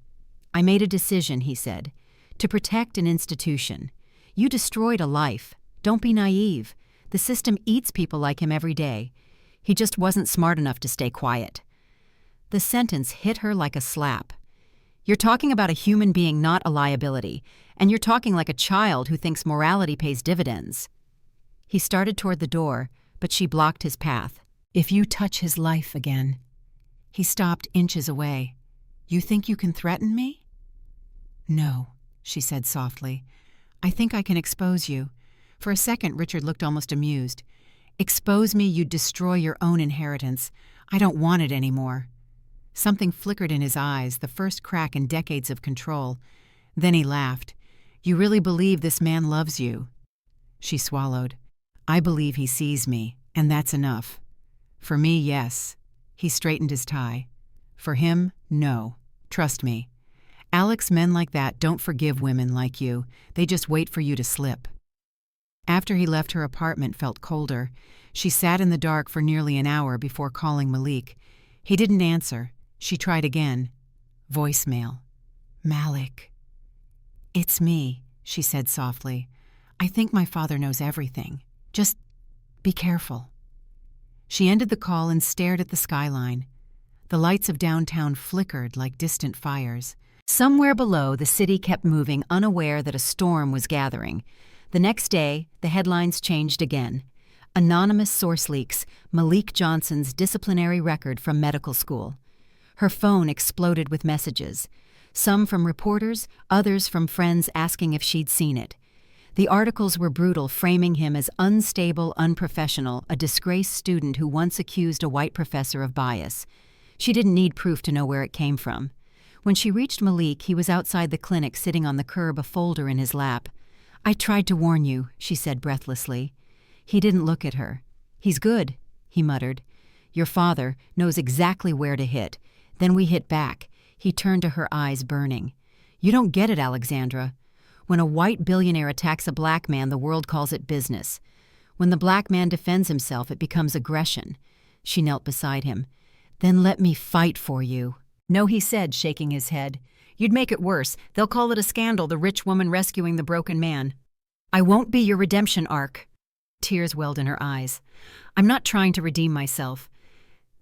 "I made a decision," he said, "to protect an institution. You destroyed a life. Don't be naive. The system eats people like him every day. He just wasn't smart enough to stay quiet." The sentence hit her like a slap. "You're talking about a human being, not a liability, and you're talking like a child who thinks morality pays dividends." He started toward the door, but she blocked his path. "If you touch his life again." He stopped inches away. "You think you can threaten me?" "No," she said softly. "I think I can expose you." For a second, Richard looked almost amused. "Expose me, you'd destroy your own inheritance. I don't want it anymore." Something flickered in his eyes, the first crack in decades of control. Then he laughed. "You really believe this man loves you?" She swallowed. "I believe he sees me, and that's enough. For me, yes." He straightened his tie. "For him, no. Trust me. Alex, men like that don't forgive women like you. They just wait for you to slip." After he left, her apartment felt colder. She sat in the dark for nearly an hour before calling Malik. He didn't answer. She tried again. Voicemail. "Malik." "It's me," she said softly. "I think my father knows everything. Just be careful." She ended the call and stared at the skyline. The lights of downtown flickered like distant fires. Somewhere below, the city kept moving, unaware that a storm was gathering. The next day, the headlines changed again. Anonymous source leaks, Malik Johnson's disciplinary record from medical school. Her phone exploded with messages. Some from reporters, others from friends asking if she'd seen it. The articles were brutal, framing him as unstable, unprofessional, a disgraced student who once accused a white professor of bias. She didn't need proof to know where it came from. When she reached Malik, he was outside the clinic sitting on the curb, a folder in his lap. "I tried to warn you," she said breathlessly. He didn't look at her. "He's good," he muttered. "Your father knows exactly where to hit. Then we hit back." He turned to her, eyes burning. "You don't get it, Alexandra. When a white billionaire attacks a black man, the world calls it business. When the black man defends himself, it becomes aggression." She knelt beside him. "Then let me fight for you." "No," he said, shaking his head. "You'd make it worse. They'll call it a scandal, the rich woman rescuing the broken man." "I won't be your redemption arc." Tears welled in her eyes. "I'm not trying to redeem myself."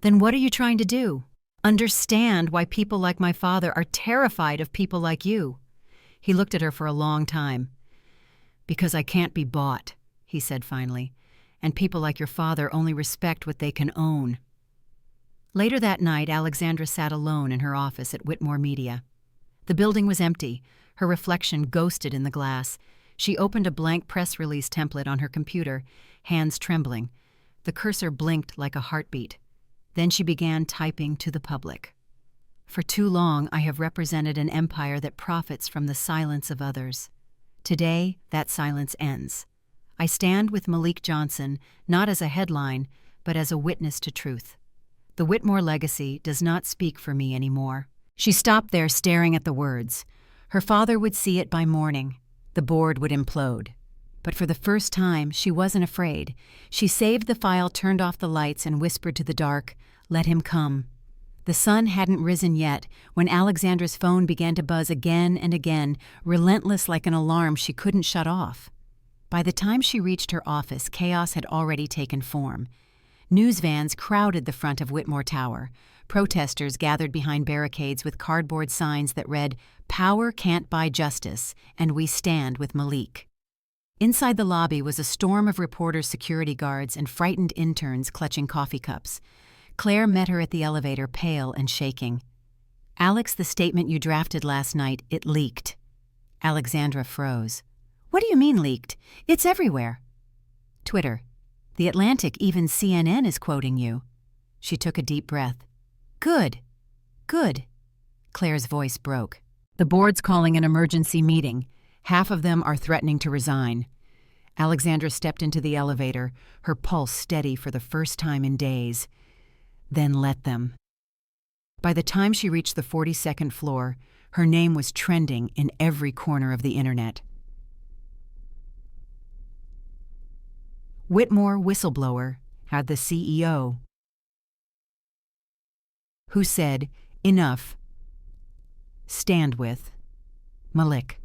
"Then what are you trying to do?" "Understand why people like my father are terrified of people like you." He looked at her for a long time. "Because I can't be bought," he said finally, "and people like your father only respect what they can own." Later that night, Alexandra sat alone in her office at Whitmore Media. The building was empty, her reflection ghosted in the glass. She opened a blank press release template on her computer, hands trembling. The cursor blinked like a heartbeat. Then she began typing to the public. "For too long, I have represented an empire that profits from the silence of others. Today, that silence ends. I stand with Malik Johnson, not as a headline, but as a witness to truth. The Whitmore legacy does not speak for me anymore." She stopped there, staring at the words. Her father would see it by morning. The board would implode. But for the first time, she wasn't afraid. She saved the file, turned off the lights, and whispered to the dark, "Let him come." The sun hadn't risen yet when Alexandra's phone began to buzz again and again, relentless like an alarm she couldn't shut off. By the time she reached her office, chaos had already taken form. News vans crowded the front of Whitmore Tower. Protesters gathered behind barricades with cardboard signs that read, "Power can't buy justice, and we stand with Malik." Inside the lobby was a storm of reporters, security guards, and frightened interns clutching coffee cups. Claire met her at the elevator, pale and shaking. "Alex, the statement you drafted last night, it leaked." Alexandra froze. "What do you mean leaked? It's everywhere." "Twitter. The Atlantic, even CNN is quoting you." She took a deep breath. "Good. Good." Claire's voice broke. "The board's calling an emergency meeting. Half of them are threatening to resign." Alexandra stepped into the elevator, her pulse steady for the first time in days. "Then let them." By the time she reached the 42nd floor, her name was trending in every corner of the internet. Whitmore whistleblower had the CEO who said, "Enough. Stand with Malik."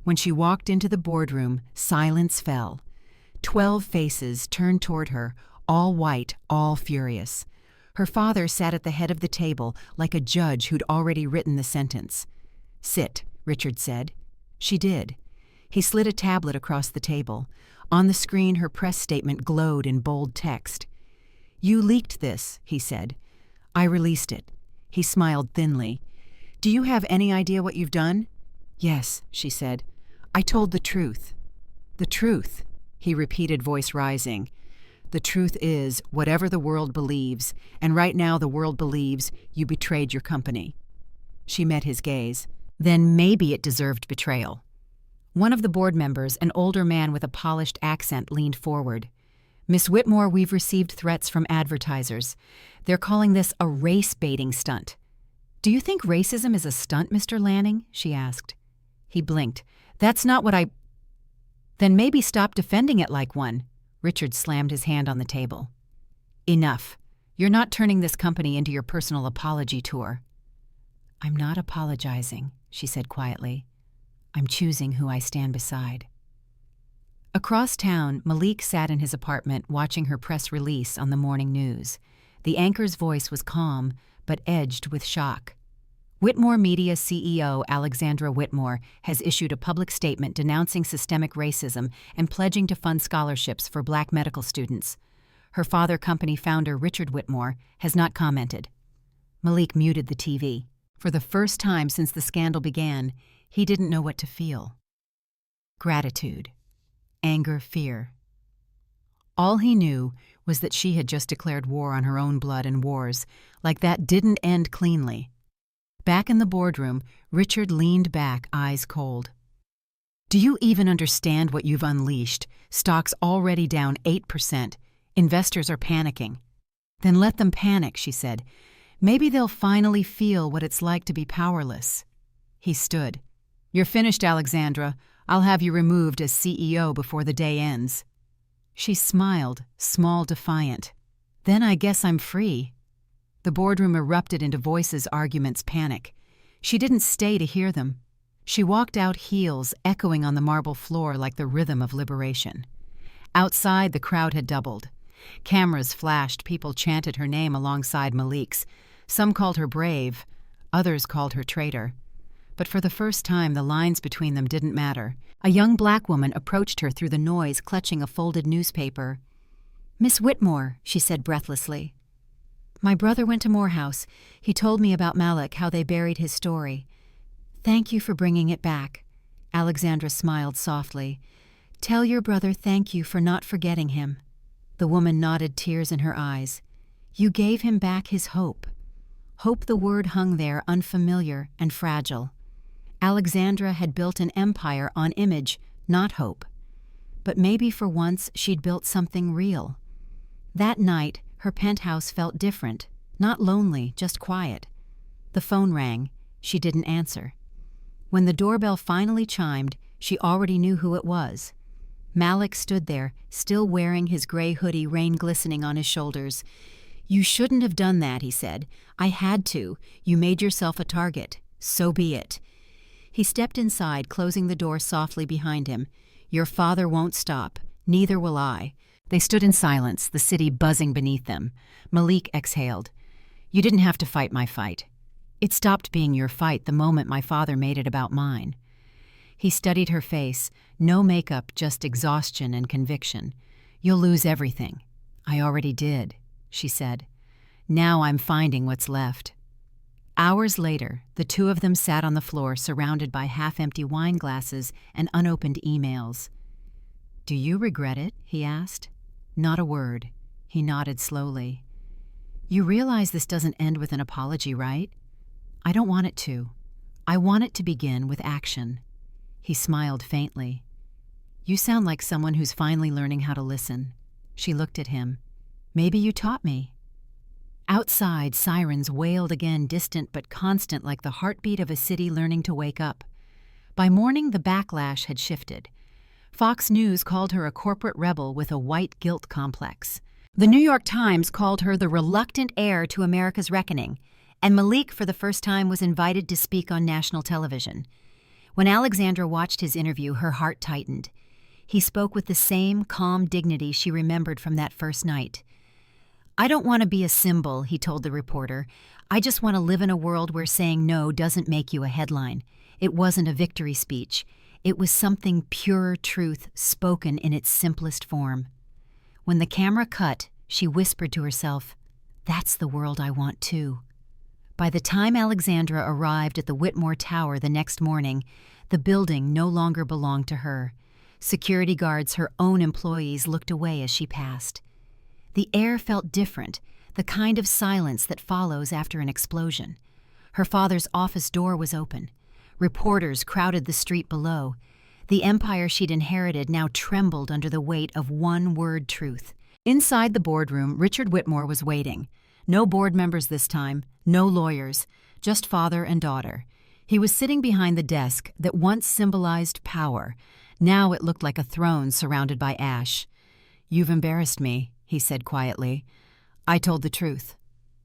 When she walked into the boardroom, silence fell. 12 faces turned toward her, all white, all furious. Her father sat at the head of the table like a judge who'd already written the sentence. "Sit," Richard said. She did. He slid a tablet across the table. On the screen, her press statement glowed in bold text. "You leaked this," he said. "I released it." He smiled thinly. "Do you have any idea what you've done?" "Yes," she said. "I told the truth." "The truth," he repeated, voice rising. "The truth is, whatever the world believes, and right now the world believes you betrayed your company." She met his gaze. Then maybe it deserved betrayal. One of the board members, an older man with a polished accent, leaned forward. "Miss Whitmore, we've received threats from advertisers. They're calling this a race-baiting stunt." "Do you think racism is a stunt, Mr. Lanning?" she asked. He blinked. "That's not what I—" "Then maybe stop defending it like one." Richard slammed his hand on the table. "Enough. You're not turning this company into your personal apology tour." "I'm not apologizing," she said quietly. "I'm choosing who I stand beside." Across town, Malik sat in his apartment watching her press release on the morning news. The anchor's voice was calm, but edged with shock. Whitmore Media CEO Alexandra Whitmore has issued a public statement denouncing systemic racism and pledging to fund scholarships for Black medical students. Her father company founder Richard Whitmore has not commented. Malik muted the TV. For the first time since the scandal began, he didn't know what to feel. Gratitude, anger, fear. All he knew was that she had just declared war on her own blood, and wars like that didn't end cleanly. Back in the boardroom, Richard leaned back, eyes cold. "Do you even understand what you've unleashed? Stocks already down 8%. Investors are panicking." "Then let them panic," she said. "Maybe they'll finally feel what it's like to be powerless." He stood. "You're finished, Alexandra. I'll have you removed as CEO before the day ends." She smiled, small, defiant. "Then I guess I'm free." The boardroom erupted into voices, arguments, panic. She didn't stay to hear them. She walked out, heels echoing on the marble floor like the rhythm of liberation. Outside, the crowd had doubled. Cameras flashed, people chanted her name alongside Malik's. Some called her brave, others called her traitor. But for the first time, the lines between them didn't matter. A young Black woman approached her through the noise, clutching a folded newspaper. "Miss Whitmore," she said breathlessly. "My brother went to Morehouse. He told me about Malik, how they buried his story." "Thank you for bringing it back." Alexandra smiled softly. "Tell your brother thank you for not forgetting him." The woman nodded, tears in her eyes. "You gave him back his hope." Hope, the word hung there, unfamiliar and fragile. Alexandra had built an empire on image, not hope. But maybe for once she'd built something real. That night, her penthouse felt different, not lonely, just quiet. The phone rang. She didn't answer. When the doorbell finally chimed, she already knew who it was. Malik stood there, still wearing his gray hoodie, rain glistening on his shoulders. "You shouldn't have done that," he said. "I had to. You made yourself a target. So be it." He stepped inside, closing the door softly behind him. "Your father won't stop. Neither will I." They stood in silence, the city buzzing beneath them. Malik exhaled. "You didn't have to fight my fight. It stopped being your fight the moment my father made it about mine." He studied her face. No makeup, just exhaustion and conviction. "You'll lose everything." "I already did," she said. "Now I'm finding what's left." Hours later, the two of them sat on the floor, surrounded by half-empty wine glasses and unopened emails. "Do you regret it?" he asked. Not a word. He nodded slowly. "You realize this doesn't end with an apology, right?" "I don't want it to. I want it to begin with action." He smiled faintly. "You sound like someone who's finally learning how to listen." She looked at him. "Maybe you taught me." Outside, sirens wailed again, distant but constant, like the heartbeat of a city learning to wake up. By morning, the backlash had shifted. Fox News called her a corporate rebel with a white guilt complex. The New York Times called her the reluctant heir to America's reckoning, and Malik for the first time was invited to speak on national television. When Alexandra watched his interview, her heart tightened. He spoke with the same calm dignity she remembered from that first night. "I don't want to be a symbol," he told the reporter. "I just want to live in a world where saying no doesn't make you a headline." It wasn't a victory speech. It was something pure truth spoken in its simplest form. When the camera cut, she whispered to herself, "That's the world I want too." By the time Alexandra arrived at the Whitmore Tower the next morning, the building no longer belonged to her. Security guards, her own employees, looked away as she passed. The air felt different, the kind of silence that follows after an explosion. Her father's office door was open. Reporters crowded the street below. The empire she'd inherited now trembled under the weight of one-word truth. Inside the boardroom, Richard Whitmore was waiting. No board members this time, no lawyers, just father and daughter. He was sitting behind the desk that once symbolized power. Now it looked like a throne surrounded by ash. "You've embarrassed me," he said quietly. "I told the truth."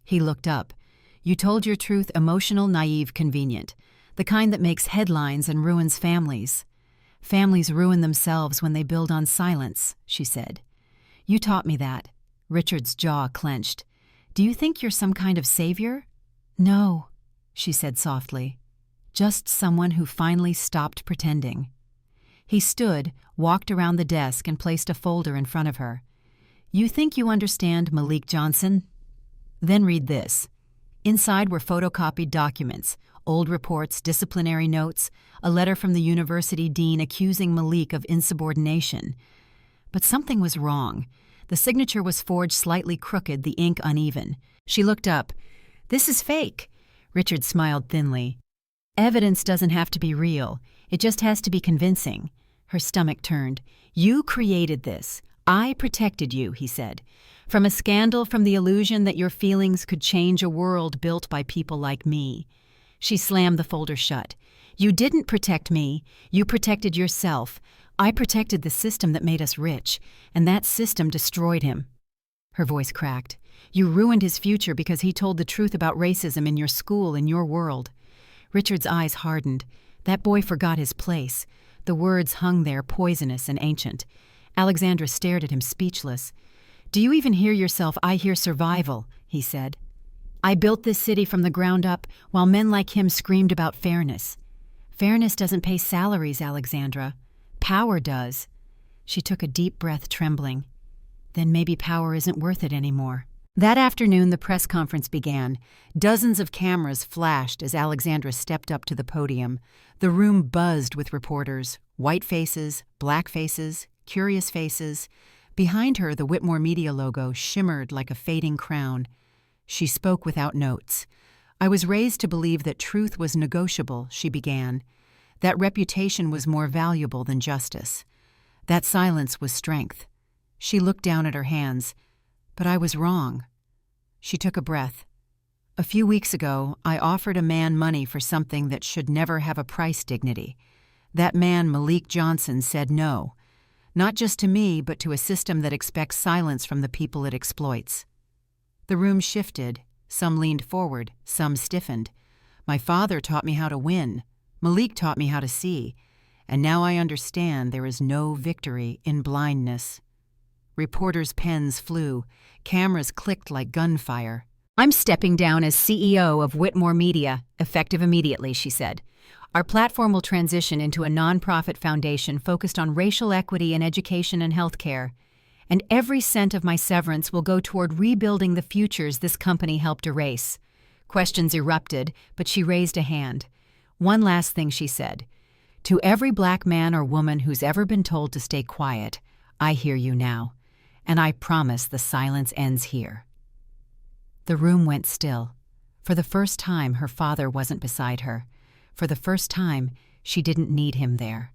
He looked up. "You told your truth, emotional, naive, convenient. The kind that makes headlines and ruins families." "Families ruin themselves when they build on silence," she said. "You taught me that." Richard's jaw clenched. "Do you think you're some kind of savior?" "No." she said softly. Just someone who finally stopped pretending. He stood, walked around the desk, and placed a folder in front of her. You think you understand Malik Johnson? Then read this. Inside were photocopied documents, old reports, disciplinary notes, a letter from the university dean accusing Malik of insubordination. But something was wrong. The signature was forged slightly crooked, the ink uneven. She looked up. This is fake. Richard smiled thinly. Evidence doesn't have to be real. It just has to be convincing. Her stomach turned. You created this. I protected you, he said. From a scandal, from the illusion that your feelings could change a world built by people like me. She slammed the folder shut. You didn't protect me. You protected yourself. I protected the system that made us rich, and that system destroyed him. Her voice cracked. You ruined his future because he told the truth about racism in your school, in your world. Richard's eyes hardened. That boy forgot his place. The words hung there, poisonous and ancient. Alexandra stared at him, speechless. Do you even hear yourself? I hear survival, he said. I built this city from the ground up while men like him screamed about fairness. Fairness doesn't pay salaries, Alexandra. Power does. She took a deep breath, trembling. Then maybe power isn't worth it anymore. That afternoon, the press conference began. Dozens of cameras flashed as Alexandra stepped up to the podium. The room buzzed with reporters, white faces, black faces, curious faces. Behind her, the Whitmore Media logo shimmered like a fading crown. She spoke without notes. I was raised to believe that truth was negotiable, she began. That reputation was more valuable than justice. That silence was strength. She looked down at her hands. But I was wrong. She took a breath. A few weeks ago, I offered a man money for something that should never have a price dignity. That man, Malik Johnson, said no. Not just to me, but to a system that expects silence from the people it exploits. The room shifted. Some leaned forward, some stiffened. My father taught me how to win. Malik taught me how to see. And now I understand there is no victory in blindness. Reporters' pens flew. Cameras clicked like gunfire. I'm stepping down as CEO of Whitmore Media, effective immediately, she said. Our platform will transition into a nonprofit foundation focused on racial equity in education and healthcare. And every cent of my severance will go toward rebuilding the futures this company helped erase. Questions erupted, but she raised a hand. One last thing she said. To every black man or woman who's ever been told to stay quiet, I hear you now. And I promise the silence ends here. The room went still. For the first time, her father wasn't beside her. For the first time, she didn't need him there.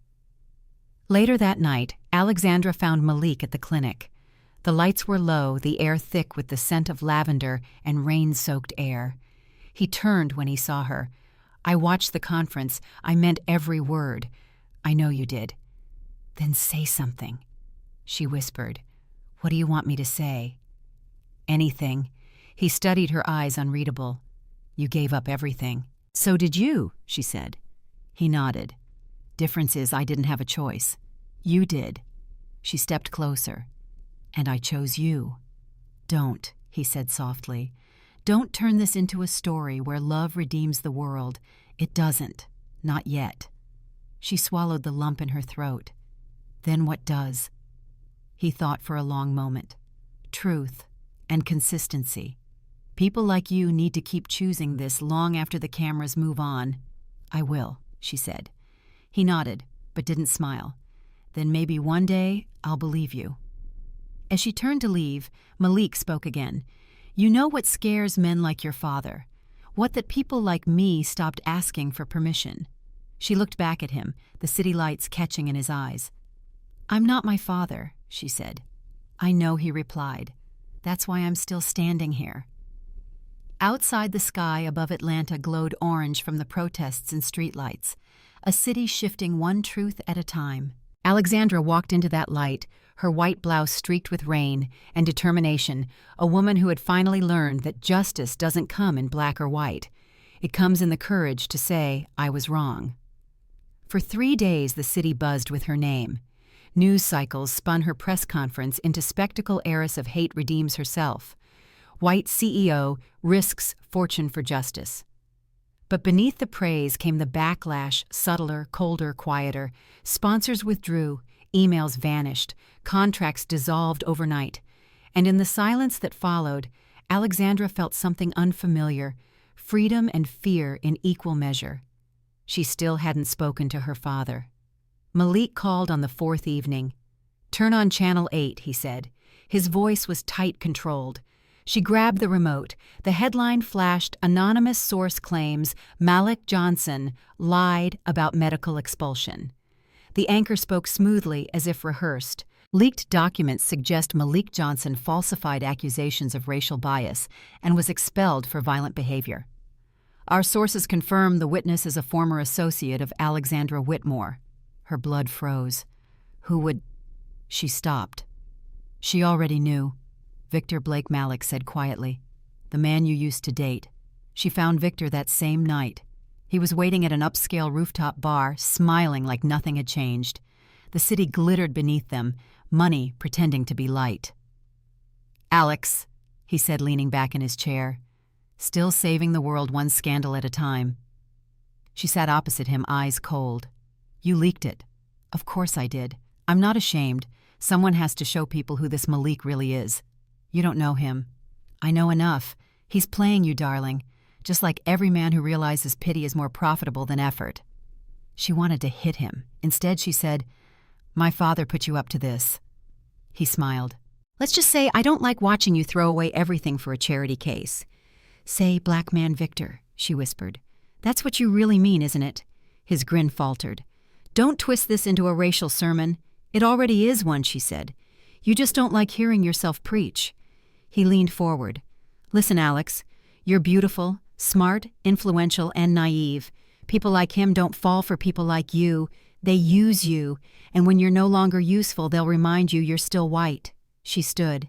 Later that night, Alexandra found Malik at the clinic. The lights were low, the air thick with the scent of lavender and rain-soaked air. He turned when he saw her. I watched the conference. I meant every word. I know you did. Then say something, she whispered. What do you want me to say? Anything. He studied her eyes, unreadable. You gave up everything. So did you, she said. He nodded. Difference is I didn't have a choice. You did. She stepped closer. And I chose you. Don't, he said softly. Don't turn this into a story where love redeems the world. It doesn't. Not yet. She swallowed the lump in her throat. Then what does? He thought for a long moment. Truth and consistency. People like you need to keep choosing this long after the cameras move on. I will, she said. He nodded, but didn't smile. Then maybe one day I'll believe you. As she turned to leave, Malik spoke again. You know what scares men like your father? What that people like me stopped asking for permission. She looked back at him, the city lights catching in his eyes. I'm not my father, she said. I know, he replied. That's why I'm still standing here. Outside, the sky above Atlanta glowed orange from the protests and streetlights, a city shifting one truth at a time. Alexandra walked into that light, her white blouse streaked with rain and determination, a woman who had finally learned that justice doesn't come in black or white. It comes in the courage to say, I was wrong. For 3 days, the city buzzed with her name. News cycles spun her press conference into spectacle heiress of hate redeems herself. White CEO risks fortune for justice. But beneath the praise came the backlash, subtler, colder, quieter. Sponsors withdrew, emails vanished, contracts dissolved overnight. And in the silence that followed, Alexandra felt something unfamiliar, freedom and fear in equal measure. She still hadn't spoken to her father. Malik called on the fourth evening. "Turn on Channel 8, he said. His voice was tight controlled. She grabbed the remote. The headline flashed, "Anonymous source claims Malik Johnson lied about medical expulsion." The anchor spoke smoothly, as if rehearsed. Leaked documents suggest Malik Johnson falsified accusations of racial bias and was expelled for violent behavior. "Our sources confirm the witness is a former associate of Alexandra Whitmore." Her blood froze. Who would... She stopped. She already knew. Victor Blake Malik said quietly. "The man you used to date." She found Victor that same night. He was waiting at an upscale rooftop bar, smiling like nothing had changed. The city glittered beneath them, money pretending to be light. "Alex," he said, leaning back in his chair, "still saving the world one scandal at a time." She sat opposite him, eyes cold. "You leaked it." "Of course I did. I'm not ashamed. Someone has to show people who this Malik really is." "You don't know him." "I know enough. He's playing you, darling, just like every man who realizes pity is more profitable than effort." She wanted to hit him. Instead, she said, "My father put you up to this." He smiled. "Let's just say I don't like watching you throw away everything for a charity case." "Say Black Man Victor," she whispered. "That's what you really mean, isn't it?" His grin faltered. "Don't twist this into a racial sermon. It already is one," she said. "You just don't like hearing yourself preach." He leaned forward. "Listen, Alex, you're beautiful, smart, influential, and naive. People like him don't fall for people like you. They use you, and when you're no longer useful, they'll remind you you're still white." She stood.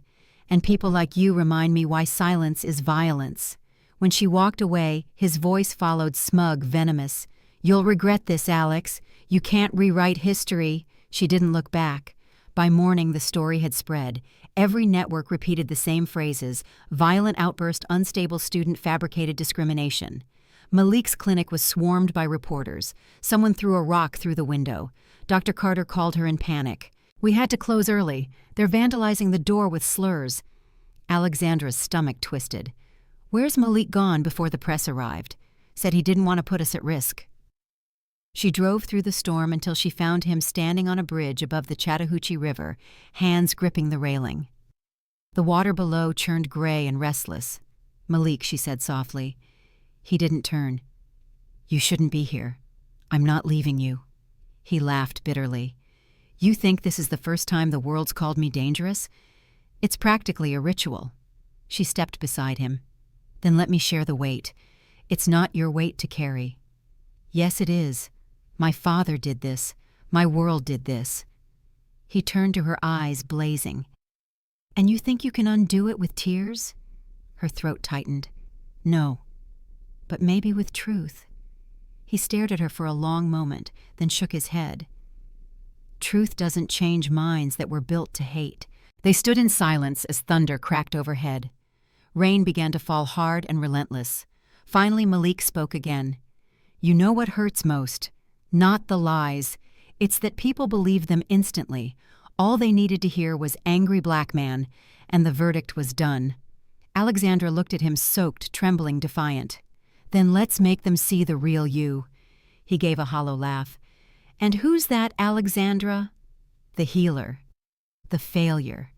"And people like you remind me why silence is violence." When she walked away, his voice followed, smug, venomous. "You'll regret this, Alex. You can't rewrite history." She didn't look back. By morning, the story had spread. Every network repeated the same phrases: violent outburst, unstable student, fabricated discrimination. Malik's clinic was swarmed by reporters. Someone threw a rock through the window. Dr. Carter called her in panic. "We had to close early. They're vandalizing the door with slurs." Alexandra's stomach twisted. "Where's Malik gone before the press arrived?" "Said he didn't want to put us at risk." She drove through the storm until she found him standing on a bridge above the Chattahoochee River, hands gripping the railing. The water below churned gray and restless. "Malik," she said softly. He didn't turn. "You shouldn't be here. I'm not leaving you." He laughed bitterly. "You think this is the first time the world's called me dangerous? It's practically a ritual." She stepped beside him. "Then let me share the weight. It's not your weight to carry." "Yes, it is. My father did this. My world did this." He turned to her, eyes blazing. "And you think you can undo it with tears?" Her throat tightened. "No. But maybe with truth." He stared at her for a long moment, then shook his head. "Truth doesn't change minds that were built to hate." They stood in silence as thunder cracked overhead. Rain began to fall hard and relentless. Finally, Malik spoke again. "You know what hurts most? Not the lies. It's that people believe them instantly. All they needed to hear was angry black man, and the verdict was done." Alexandra looked at him, soaked, trembling, defiant. "Then let's make them see the real you." He gave a hollow laugh. "And who's that, Alexandra?" "The healer. The failure.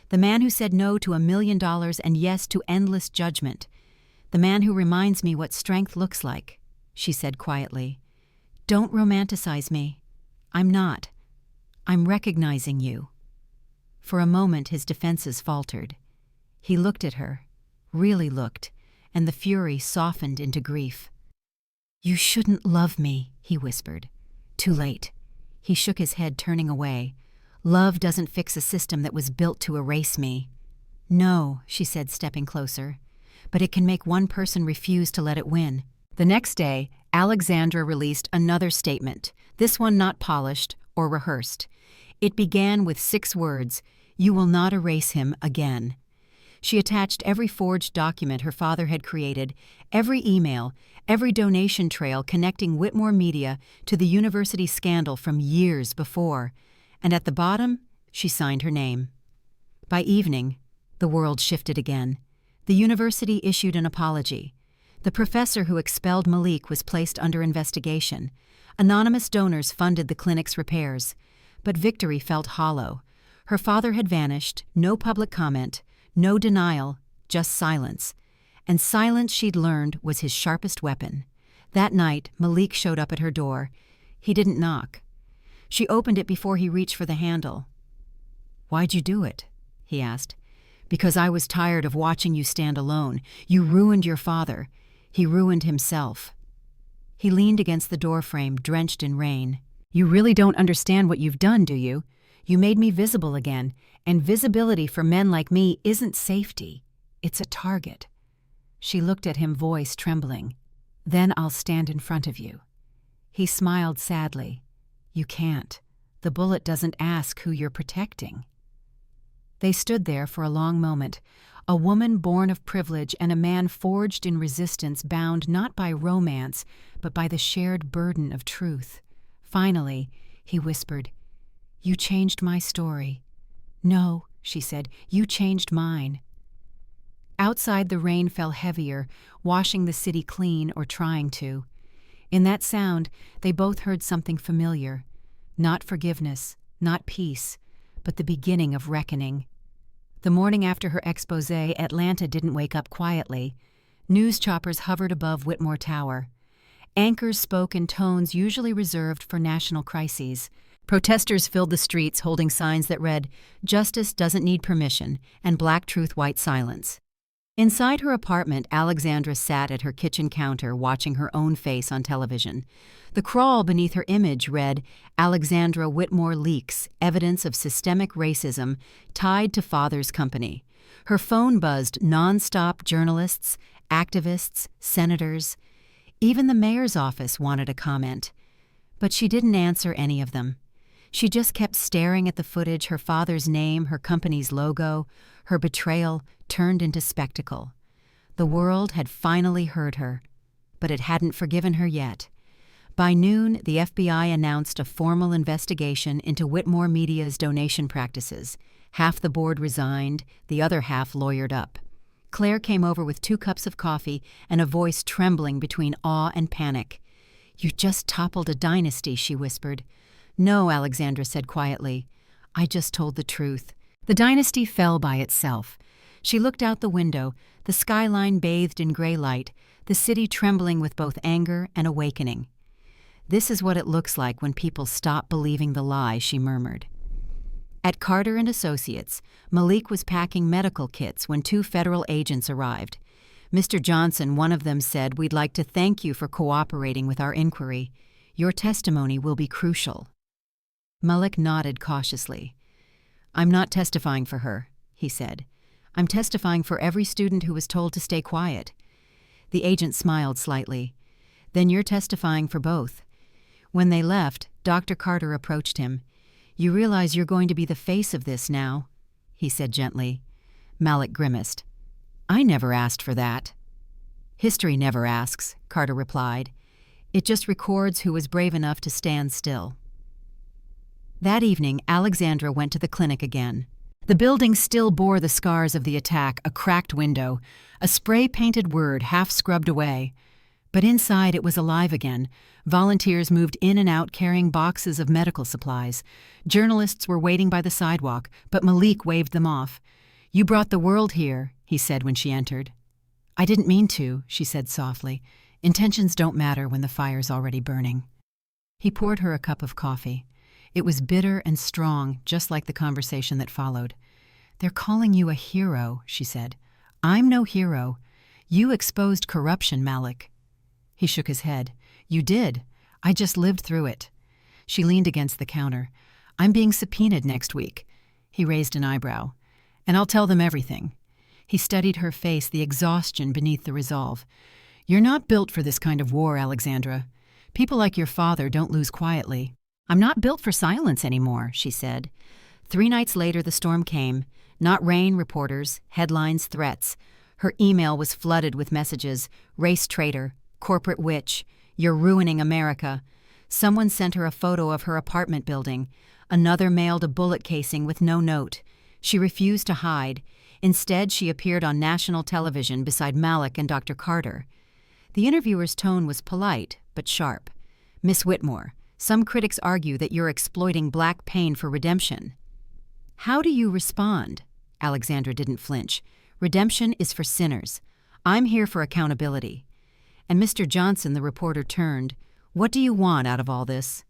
The man who said no to $1 million and yes to endless judgment. The man who reminds me what strength looks like," she said quietly. "Don't romanticize me. I'm not. I'm recognizing you." For a moment his defenses faltered. He looked at her, really looked, and the fury softened into grief. "You shouldn't love me," he whispered. "Too late." He shook his head, turning away. "Love doesn't fix a system that was built to erase me." "No," she said, stepping closer. "But it can make one person refuse to let it win." The next day, Alexandra released another statement, this one not polished or rehearsed. It began with 6 words: "You will not erase him again." She attached every forged document her father had created, every email, every donation trail connecting Whitmore Media to the university scandal from years before, and at the bottom, she signed her name. By evening, the world shifted again. The university issued an apology. The professor who expelled Malik was placed under investigation. Anonymous donors funded the clinic's repairs. But victory felt hollow. Her father had vanished, no public comment, no denial, just silence. And silence, she'd learned, was his sharpest weapon. That night, Malik showed up at her door. He didn't knock. She opened it before he reached for the handle. "Why'd you do it?" he asked. "Because I was tired of watching you stand alone. You ruined your father. He ruined himself." He leaned against the doorframe, drenched in rain. "You really don't understand what you've done, do you? You made me visible again, and visibility for men like me isn't safety. It's a target." She looked at him, voice trembling. "Then I'll stand in front of you." He smiled sadly. "You can't. The bullet doesn't ask who you're protecting." They stood there for a long moment, a woman born of privilege and a man forged in resistance, bound not by romance, but by the shared burden of truth. Finally, he whispered, "You changed my story." "No," she said, "you changed mine." Outside, the rain fell heavier, washing the city clean, or trying to. In that sound, they both heard something familiar. Not forgiveness, not peace, but the beginning of reckoning. The morning after her exposé, Atlanta didn't wake up quietly. News choppers hovered above Whitmore Tower. Anchors spoke in tones usually reserved for national crises. Protesters filled the streets holding signs that read, "Justice doesn't need permission," and "Black truth, white silence." Inside her apartment, Alexandra sat at her kitchen counter watching her own face on television. The crawl beneath her image read, "Alexandra Whitmore leaks, evidence of systemic racism tied to father's company." Her phone buzzed nonstop, journalists, activists, senators. Even the mayor's office wanted a comment. But she didn't answer any of them. She just kept staring at the footage, her father's name, her company's logo, her betrayal turned into spectacle. The world had finally heard her, but it hadn't forgiven her yet. By noon, the FBI announced a formal investigation into Whitmore Media's donation practices. Half the board resigned, the other half lawyered up. Claire came over with 2 cups of coffee and a voice trembling between awe and panic. "You just toppled a dynasty," she whispered. "No," Alexandra said quietly. "I just told the truth." The dynasty fell by itself. She looked out the window, the skyline bathed in gray light, the city trembling with both anger and awakening. "This is what it looks like when people stop believing the lie," she murmured. At Carter and Associates, Malik was packing medical kits when 2 federal agents arrived. "Mr. Johnson," one of them said, "we'd like to thank you for cooperating with our inquiry. Your testimony will be crucial." Malik nodded cautiously. "I'm not testifying for her," he said. "I'm testifying for every student who was told to stay quiet." The agent smiled slightly. "Then you're testifying for both." When they left, Dr. Carter approached him. "You realize you're going to be the face of this now," he said gently. Malik grimaced. "I never asked for that." "History never asks," Carter replied. "It just records who was brave enough to stand still." That evening, Alexandra went to the clinic again. The building still bore the scars of the attack, a cracked window, a spray-painted word half scrubbed away. But inside it was alive again. Volunteers moved in and out carrying boxes of medical supplies. Journalists were waiting by the sidewalk, but Malik waved them off. "You brought the world here," he said when she entered. "I didn't mean to," she said softly. "Intentions don't matter when the fire's already burning." He poured her a cup of coffee. It was bitter and strong, just like the conversation that followed. "They're calling you a hero," she said. "I'm no hero. You exposed corruption, Malik." He shook his head. "You did. I just lived through it." She leaned against the counter. "I'm being subpoenaed next week." He raised an eyebrow. "And I'll tell them everything." He studied her face, the exhaustion beneath the resolve. "You're not built for this kind of war, Alexandra. People like your father don't lose quietly." "I'm not built for silence anymore," she said. 3 nights later, the storm came. Not rain, reporters, headlines, threats. Her email was flooded with messages. "Race traitor," Corporate witch. You're ruining America. Someone sent her a photo of her apartment building. Another mailed a bullet casing with no note. She refused to hide. Instead, she appeared on national television beside Malik and Dr. Carter. The interviewer's tone was polite, but sharp. Miss Whitmore, some critics argue that you're exploiting black pain for redemption. How do you respond? Alexandra didn't flinch. Redemption is for sinners. I'm here for accountability. And Mr. Johnson, the reporter, turned. What do you want out of all this?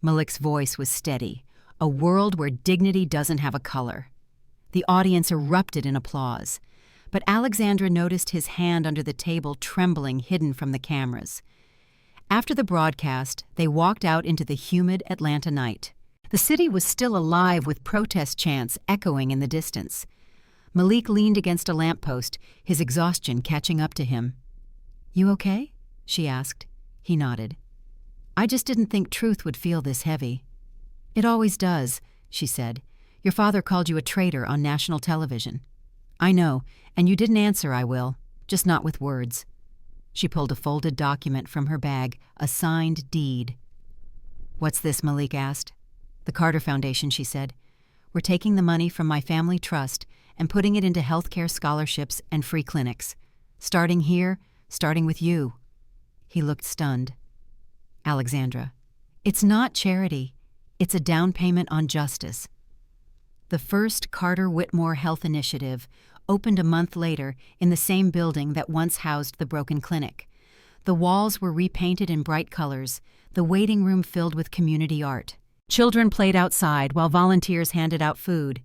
Malik's voice was steady. A world where dignity doesn't have a color. The audience erupted in applause. But Alexandra noticed his hand under the table trembling, hidden from the cameras. After the broadcast, they walked out into the humid Atlanta night. The city was still alive with protest chants echoing in the distance. Malik leaned against a lamppost, his exhaustion catching up to him. "You okay?" she asked. He nodded. "I just didn't think truth would feel this heavy." "It always does," she said. "Your father called you a traitor on national television." "I know, and you didn't answer, I will. Just not with words." She pulled a folded document from her bag, a signed deed. "What's this?" Malik asked. "The Carter Foundation," she said. "We're taking the money from my family trust and putting it into healthcare scholarships and free clinics. Starting here, starting with you." He looked stunned. "Alexandra, it's not charity. It's a down payment on justice." The first Carter Whitmore Health Initiative opened a month later in the same building that once housed the broken clinic. The walls were repainted in bright colors, the waiting room filled with community art. Children played outside while volunteers handed out food.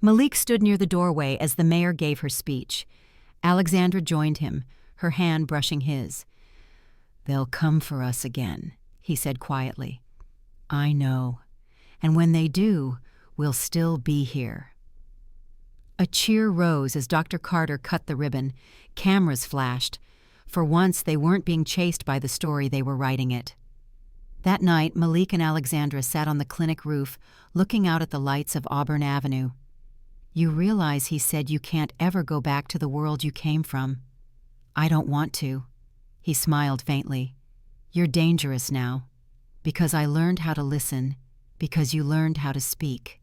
Malik stood near the doorway as the mayor gave her speech. Alexandra joined him, her hand brushing his. "They'll come for us again," he said quietly. "I know. And when they do, we'll still be here." A cheer rose as Dr. Carter cut the ribbon. Cameras flashed. For once, they weren't being chased by the story, they were writing it. That night, Malik and Alexandra sat on the clinic roof, looking out at the lights of Auburn Avenue. "You realize," he said, "you can't ever go back to the world you came from." "I don't want to." He smiled faintly. "You're dangerous now. Because I learned how to listen. Because you learned how to speak."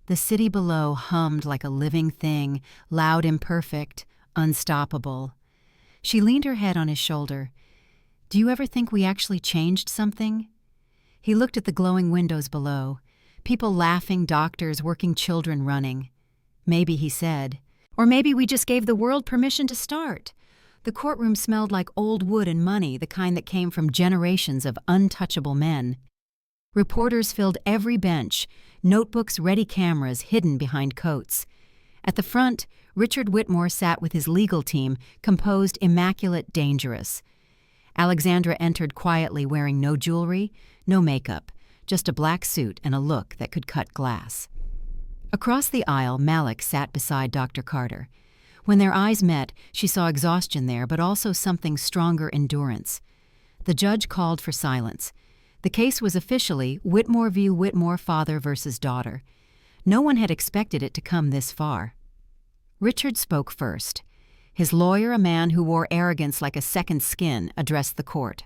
The city below hummed like a living thing, loud, imperfect, unstoppable. She leaned her head on his shoulder. "Do you ever think we actually changed something?" He looked at the glowing windows below. People laughing, doctors, working children running. "Maybe," he said. "Or maybe we just gave the world permission to start." The courtroom smelled like old wood and money, the kind that came from generations of untouchable men. Reporters filled every bench, notebooks, ready cameras hidden behind coats. At the front, Richard Whitmore sat with his legal team, composed, immaculate, dangerous. Alexandra entered quietly, wearing no jewelry, no makeup, just a black suit and a look that could cut glass. Across the aisle, Malik sat beside Dr. Carter. When their eyes met, she saw exhaustion there, but also something stronger, endurance. The judge called for silence. The case was officially Whitmore v. Whitmore, father versus daughter. No one had expected it to come this far. Richard spoke first. His lawyer, a man who wore arrogance like a second skin, addressed the court.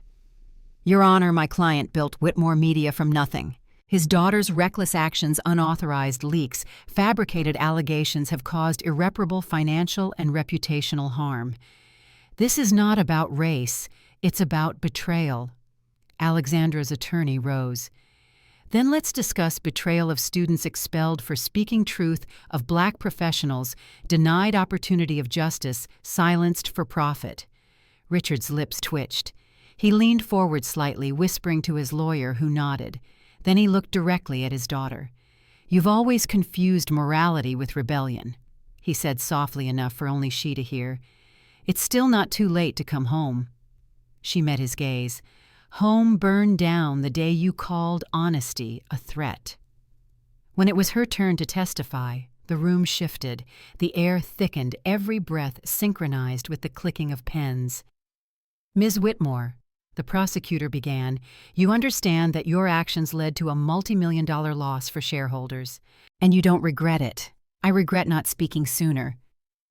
"Your Honor, my client built Whitmore Media from nothing. His daughter's reckless actions, unauthorized leaks, fabricated allegations have caused irreparable financial and reputational harm. This is not about race, it's about betrayal." Alexandra's attorney rose. "Then let's discuss betrayal of students expelled for speaking truth, of black professionals, denied opportunity of justice, silenced for profit." Richard's lips twitched. He leaned forward slightly, whispering to his lawyer, who nodded. Then he looked directly at his daughter. "You've always confused morality with rebellion," he said softly enough for only she to hear. "It's still not too late to come home." She met his gaze. "Home burned down the day you called honesty a threat." When it was her turn to testify, the room shifted, the air thickened, every breath synchronized with the clicking of pens. "Ms. Whitmore," the prosecutor began, "you understand that your actions led to a multi-million-dollar loss for shareholders, and you don't regret it. I regret not speaking sooner.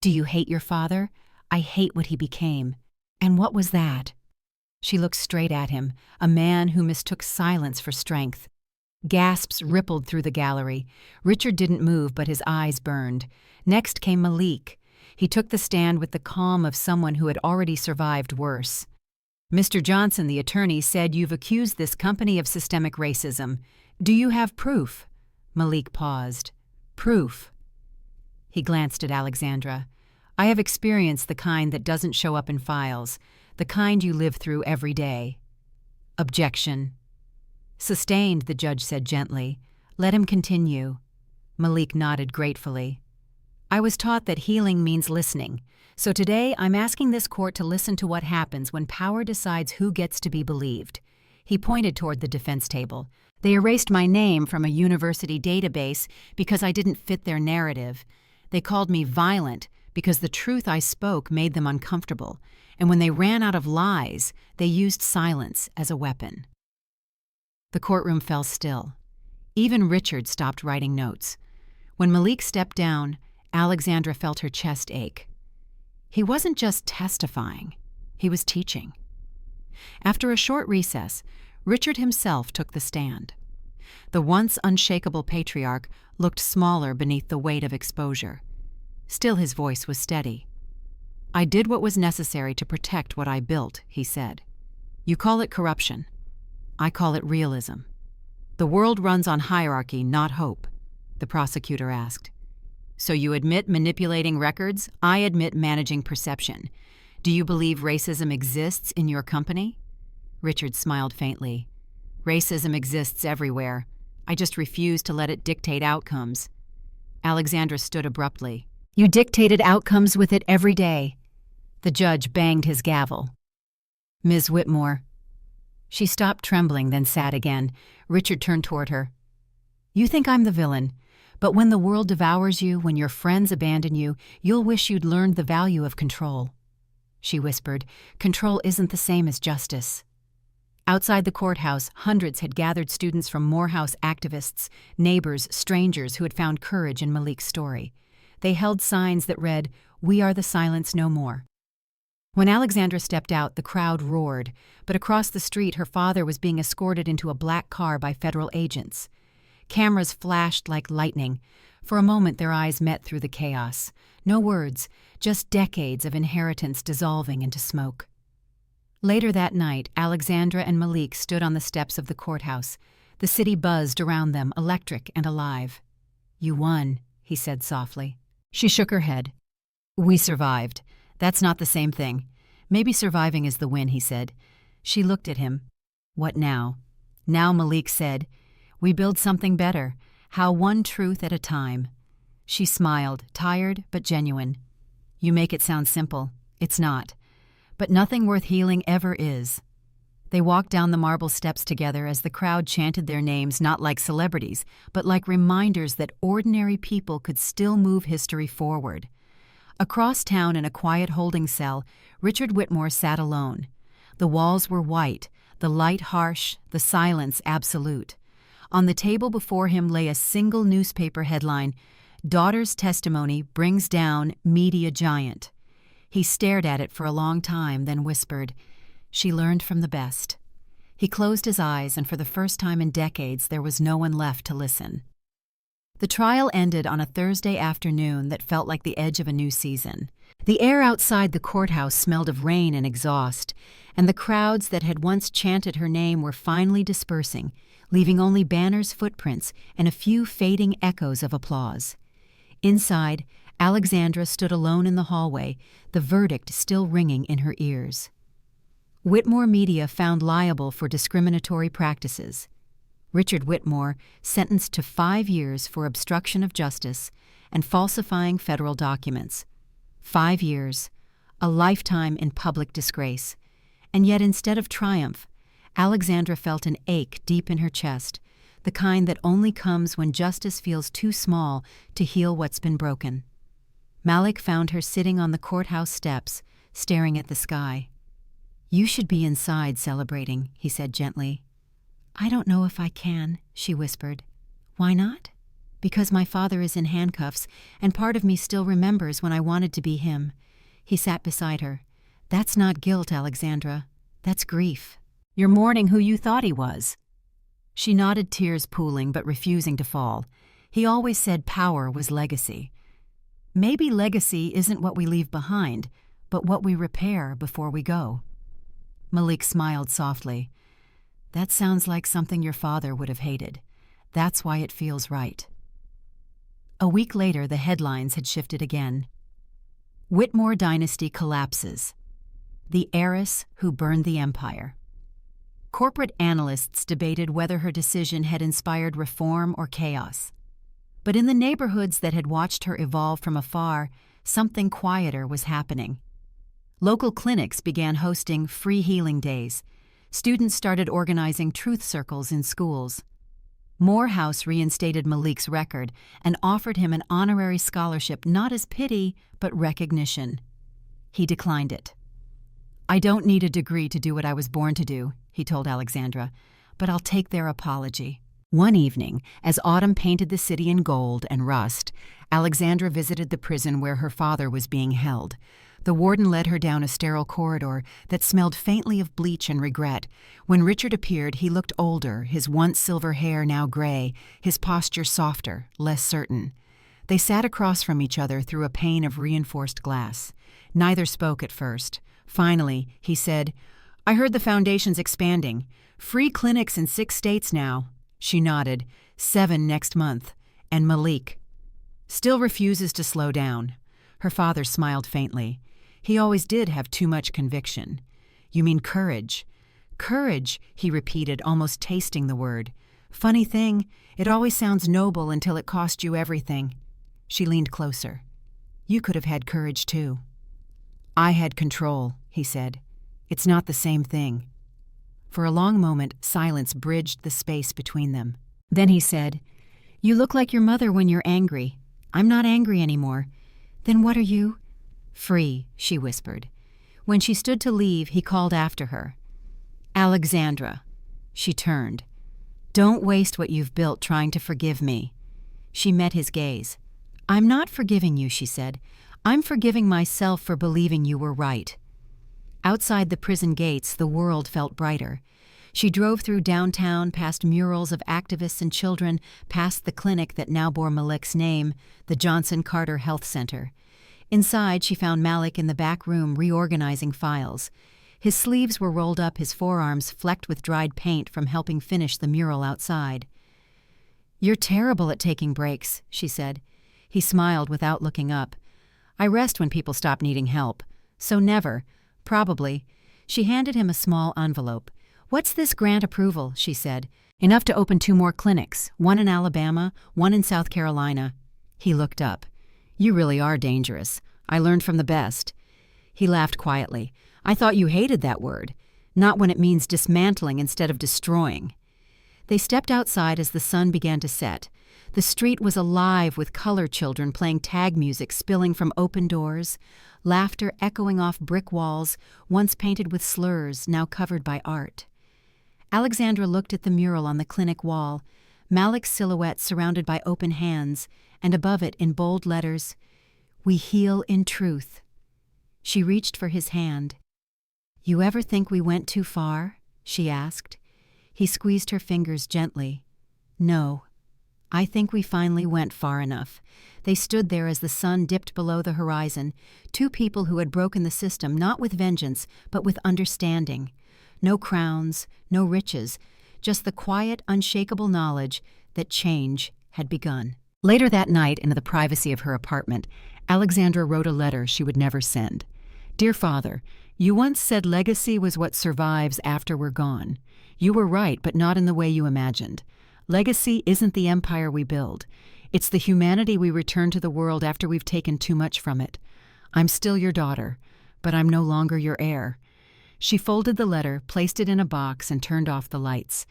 Do you hate your father? I hate what he became. And what was that?" She looked straight at him, a man who mistook silence for strength. Gasps rippled through the gallery. Richard didn't move, but his eyes burned. Next came Malik. He took the stand with the calm of someone who had already survived worse. "Mr. Johnson, the attorney, said you've accused this company of systemic racism. Do you have proof?" Malik paused. "Proof?" He glanced at Alexandra. "I have experienced the kind that doesn't show up in files, the kind you live through every day." "Objection." "Sustained," the judge said gently. "Let him continue." Malik nodded gratefully. "I was taught that healing means listening, so today I'm asking this court to listen to what happens when power decides who gets to be believed." He pointed toward the defense table. "They erased my name from a university database because I didn't fit their narrative. They called me violent because the truth I spoke made them uncomfortable, and when they ran out of lies, they used silence as a weapon." The courtroom fell still. Even Richard stopped writing notes. When Malik stepped down, Alexandra felt her chest ache. He wasn't just testifying, he was teaching. After a short recess, Richard himself took the stand. The once unshakable patriarch looked smaller beneath the weight of exposure. Still his voice was steady. "I did what was necessary to protect what I built," he said. "You call it corruption. I call it realism." "The world runs on hierarchy, not hope," the prosecutor asked. "So you admit manipulating records? I admit managing perception. Do you believe racism exists in your company?" Richard smiled faintly. "Racism exists everywhere. I just refuse to let it dictate outcomes." Alexandra stood abruptly. "You dictated outcomes with it every day." The judge banged his gavel. "Ms. Whitmore." She stopped trembling, then sat again. Richard turned toward her. "You think I'm the villain, but when the world devours you, when your friends abandon you, you'll wish you'd learned the value of control." She whispered, "Control isn't the same as justice." Outside the courthouse, hundreds had gathered, students from Morehouse activists, neighbors, strangers who had found courage in Malik's story. They held signs that read, "We are the silence no more." When Alexandra stepped out, the crowd roared, but across the street her father was being escorted into a black car by federal agents. Cameras flashed like lightning. For a moment their eyes met through the chaos. No words, just decades of inheritance dissolving into smoke. Later that night, Alexandra and Malik stood on the steps of the courthouse. The city buzzed around them, electric and alive. "You won," he said softly. She shook her head. "We survived. That's not the same thing. Maybe surviving is the win," he said. She looked at him. "What now?" "Now," Malik said, "we build something better. How one truth at a time." She smiled, tired but genuine. "You make it sound simple. It's not. But nothing worth healing ever is." They walked down the marble steps together as the crowd chanted their names not like celebrities, but like reminders that ordinary people could still move history forward. Across town in a quiet holding cell, Richard Whitmore sat alone. The walls were white, the light harsh, the silence absolute. On the table before him lay a single newspaper headline, "Daughter's Testimony Brings Down Media Giant." He stared at it for a long time, then whispered, "She learned from the best." He closed his eyes, and for the first time in decades there was no one left to listen. The trial ended on a Thursday afternoon that felt like the edge of a new season. The air outside the courthouse smelled of rain and exhaust, and the crowds that had once chanted her name were finally dispersing, leaving only banners' footprints and a few fading echoes of applause. Inside, Alexandra stood alone in the hallway, the verdict still ringing in her ears. Whitmore Media found liable for discriminatory practices. Richard Whitmore sentenced to 5 years for obstruction of justice and falsifying federal documents. 5 years, a lifetime in public disgrace. And yet instead of triumph, Alexandra felt an ache deep in her chest, the kind that only comes when justice feels too small to heal what's been broken. Malik found her sitting on the courthouse steps, staring at the sky. "You should be inside celebrating," he said gently. "I don't know if I can," she whispered. "Why not?" "Because my father is in handcuffs, and part of me still remembers when I wanted to be him." He sat beside her. "That's not guilt, Alexandra. That's grief. You're mourning who you thought he was. She nodded, tears pooling but refusing to fall. He always said power was legacy. Maybe legacy isn't what we leave behind, but what we repair before we go. Malik smiled softly. That sounds like something your father would have hated. That's why it feels right. A week later, the headlines had shifted again. Whitmore dynasty collapses. The heiress who burned the empire. Corporate analysts debated whether her decision had inspired reform or chaos. But in the neighborhoods that had watched her evolve from afar, something quieter was happening. Local clinics began hosting free healing days. Students started organizing truth circles in schools. Morehouse reinstated Malik's record and offered him an honorary scholarship not as pity, but recognition. He declined it. I don't need a degree to do what I was born to do, he told Alexandra, but I'll take their apology. One evening, as autumn painted the city in gold and rust, Alexandra visited the prison where her father was being held. The warden led her down a sterile corridor that smelled faintly of bleach and regret. When Richard appeared, he looked older, his once silver hair now gray, his posture softer, less certain. They sat across from each other through a pane of reinforced glass. Neither spoke at first. Finally, he said, I heard the foundation's expanding. Free clinics in 6 states now. She nodded. 7 next month. And Malik still refuses to slow down. Her father smiled faintly. He always did have too much conviction. You mean courage? Courage, he repeated, almost tasting the word. Funny thing, it always sounds noble until it cost you everything. She leaned closer. You could have had courage too. I had control, he said. It's not the same thing. For a long moment, silence bridged the space between them. Then he said, You look like your mother when you're angry. I'm not angry anymore. Then what are you? Free, she whispered. When she stood to leave, he called after her. Alexandra. She turned. Don't waste what you've built trying to forgive me. She met his gaze. I'm not forgiving you, she said. I'm forgiving myself for believing you were right. Outside the prison gates, the world felt brighter. She drove through downtown, past murals of activists and children, past the clinic that now bore Malik's name, the Johnson Carter Health Center. Inside, she found Malik in the back room reorganizing files. His sleeves were rolled up, his forearms flecked with dried paint from helping finish the mural outside. You're terrible at taking breaks, she said. He smiled without looking up. I rest when people stop needing help. So never. Probably. She handed him a small envelope. What's this grant approval, she said. Enough to open 2 more clinics, one in Alabama, one in South Carolina. He looked up. You really are dangerous. I learned from the best. He laughed quietly. I thought you hated that word. Not when it means dismantling instead of destroying. They stepped outside as the sun began to set. The street was alive with color children playing tag music spilling from open doors, laughter echoing off brick walls, once painted with slurs, now covered by art. Alexandra looked at the mural on the clinic wall, Malik's silhouette surrounded by open hands, and above it in bold letters, We heal in truth. She reached for his hand. You ever think we went too far? She asked. He squeezed her fingers gently. No. I think we finally went far enough. They stood there as the sun dipped below the horizon, 2 people who had broken the system not with vengeance, but with understanding. No crowns, no riches, just the quiet, unshakable knowledge that change had begun. Later that night, in the privacy of her apartment, Alexandra wrote a letter she would never send. Dear Father, you once said legacy was what survives after we're gone. You were right, but not in the way you imagined. Legacy isn't the empire we build. It's the humanity we return to the world after we've taken too much from it. I'm still your daughter, but I'm no longer your heir. She folded the letter, placed it in a box, and turned off the lights.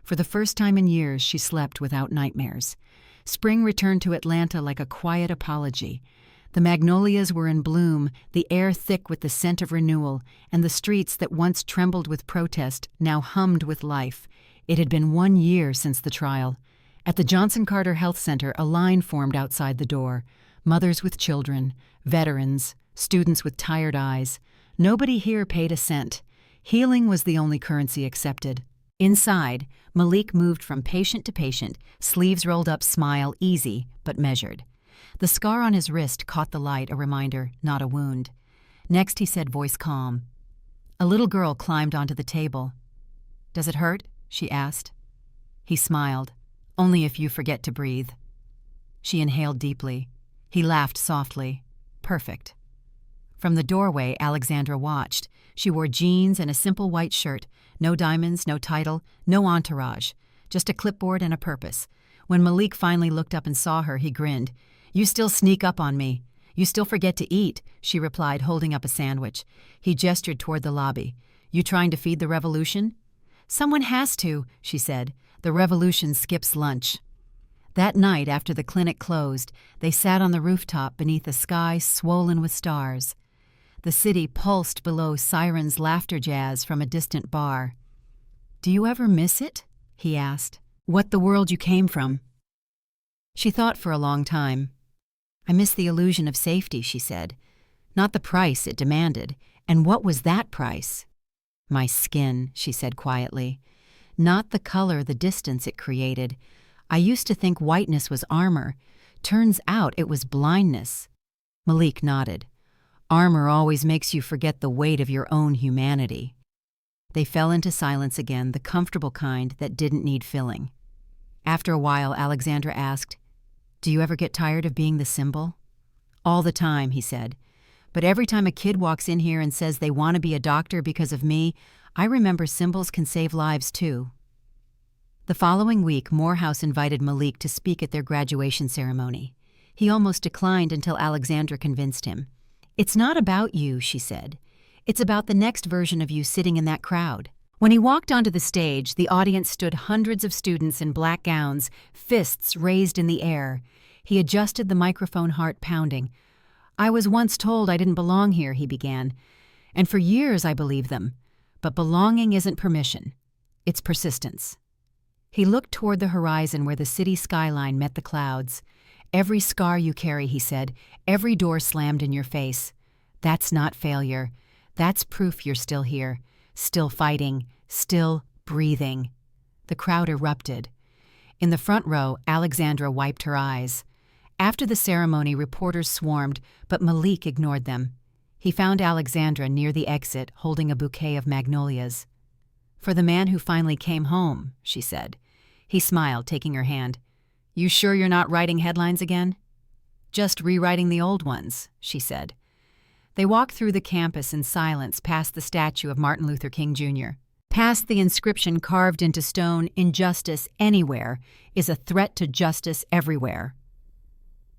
For the first time in years, she slept without nightmares. Spring returned to Atlanta like a quiet apology. The magnolias were in bloom, the air thick with the scent of renewal, and the streets that once trembled with protest now hummed with life. It had been 1 year since the trial. At the Johnson Carter Health Center, a line formed outside the door. Mothers with children, veterans, students with tired eyes. Nobody here paid a cent. Healing was the only currency accepted. Inside, Malik moved from patient to patient, sleeves rolled up, smile easy but measured. The scar on his wrist caught the light, a reminder, not a wound. Next he said, voice calm. A little girl climbed onto the table. "Does it hurt?" she asked. He smiled. "Only if you forget to breathe." She inhaled deeply. He laughed softly. "Perfect." From the doorway, Alexandra watched. She wore jeans and a simple white shirt. No diamonds, no title, no entourage. Just a clipboard and a purpose. When Malik finally looked up and saw her, he grinned. "You still sneak up on me. You still forget to eat," she replied, holding up a sandwich. He gestured toward the lobby. "You trying to feed the revolution?" "Someone has to," she said. "The revolution skips lunch." That night, after the clinic closed, they sat on the rooftop beneath a sky swollen with stars. The city pulsed below sirens' laughter jazz from a distant bar. "Do you ever miss it?" he asked. "What the world you came from?" She thought for a long time. "I miss the illusion of safety," she said. "Not the price it demanded. And what was that price?" "My skin," she said quietly. "Not the color, the distance it created. I used to think whiteness was armor. Turns out it was blindness." Malik nodded. "Armor always makes you forget the weight of your own humanity." They fell into silence again, the comfortable kind that didn't need filling. After a while, Alexandra asked, "Do you ever get tired of being the symbol?" "All the time," he said. "But every time a kid walks in here and says they want to be a doctor because of me, I remember symbols can save lives too." The following week, Morehouse invited Malik to speak at their graduation ceremony. He almost declined until Alexandra convinced him. "It's not about you," she said. "It's about the next version of you sitting in that crowd." When he walked onto the stage, the audience stood hundreds of students in black gowns, fists raised in the air. He adjusted the microphone, heart pounding. "I was once told I didn't belong here," he began. "And for years I believed them. But belonging isn't permission. It's persistence." He looked toward the horizon where the city skyline met the clouds. "Every scar you carry," he said, "every door slammed in your face. That's not failure. That's proof you're still here, still fighting, still breathing." The crowd erupted. In the front row, Alexandra wiped her eyes. After the ceremony, reporters swarmed, but Malik ignored them. He found Alexandra near the exit, holding a bouquet of magnolias. "For the man who finally came home," she said. He smiled, taking her hand. "You sure you're not writing headlines again?" "Just rewriting the old ones," she said. They walked through the campus in silence past the statue of Martin Luther King Jr., past the inscription carved into stone, "Injustice anywhere is a threat to justice everywhere."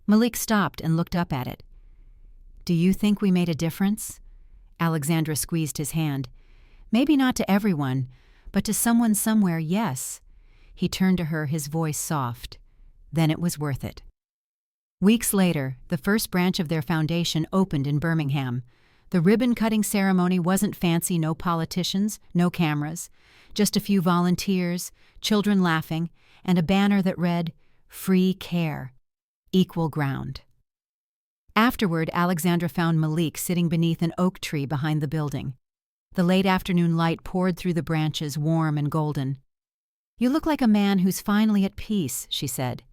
Malik stopped and looked up at it. "Do you think we made a difference?" Alexandra squeezed his hand. "Maybe not to everyone, but to someone somewhere, yes." He turned to her, his voice soft. "Then it was worth it." Weeks later, the first branch of their foundation opened in Birmingham. The ribbon-cutting ceremony wasn't fancy, no politicians, no cameras, just a few volunteers, children laughing, and a banner that read, "Free care, equal ground." Afterward, Alexandra found Malik sitting beneath an oak tree behind the building. The late afternoon light poured through the branches, warm and golden. "You look like a man who's finally at peace," she said.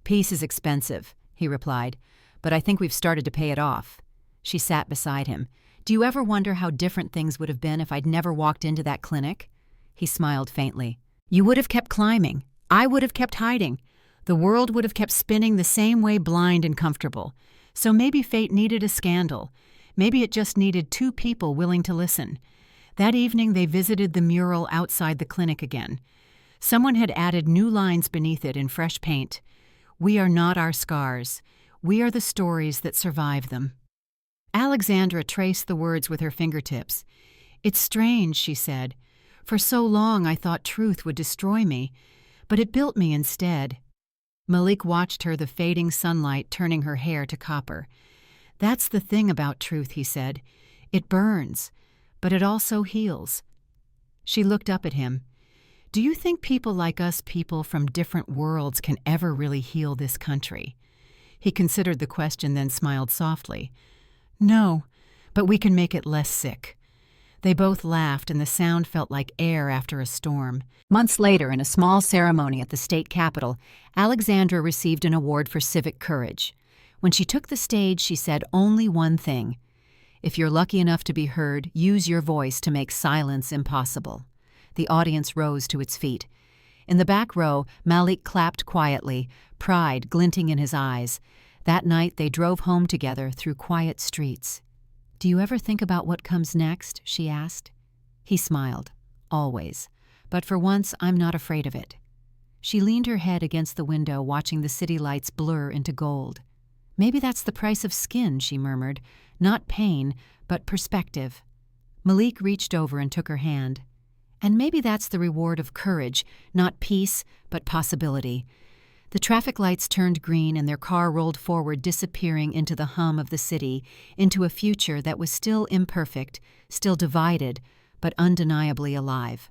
"Peace is expensive," he replied, "but I think we've started to pay it off." She sat beside him. "Do you ever wonder how different things would have been if I'd never walked into that clinic?" He smiled faintly. "You would have kept climbing. I would have kept hiding. The world would have kept spinning the same way, blind and comfortable. So maybe fate needed a scandal. Maybe it just needed two people willing to listen." That evening they visited the mural outside the clinic again. Someone had added new lines beneath it in fresh paint. "We are not our scars. We are the stories that survive them." Alexandra traced the words with her fingertips. "It's strange," she said. "For so long I thought truth would destroy me, but it built me instead." Malik watched her, the fading sunlight turning her hair to copper. "That's the thing about truth," he said. "It burns, but it also heals." She looked up at him. "Do you think people like us, people from different worlds, can ever really heal this country?" He considered the question, then smiled softly. "No, but we can make it less sick. They both laughed, and the sound felt like air after a storm. Months later, in a small ceremony at the state capitol, Alexandra received an award for civic courage. When she took the stage, she said only one thing: "If you're lucky enough to be heard, use your voice to make silence impossible." The audience rose to its feet. In the back row, Malik clapped quietly, pride glinting in his eyes. That night they drove home together through quiet streets. "Do you ever think about what comes next?" she asked. He smiled. "Always. But for once, I'm not afraid of it." She leaned her head against the window, watching the city lights blur into gold. "Maybe that's the price of skin," she murmured. "Not pain, but perspective." Malik reached over and took her hand. "And maybe that's the reward of courage, not peace, but possibility." The traffic lights turned green and their car rolled forward, disappearing into the hum of the city, into a future that was still imperfect, still divided, but undeniably alive.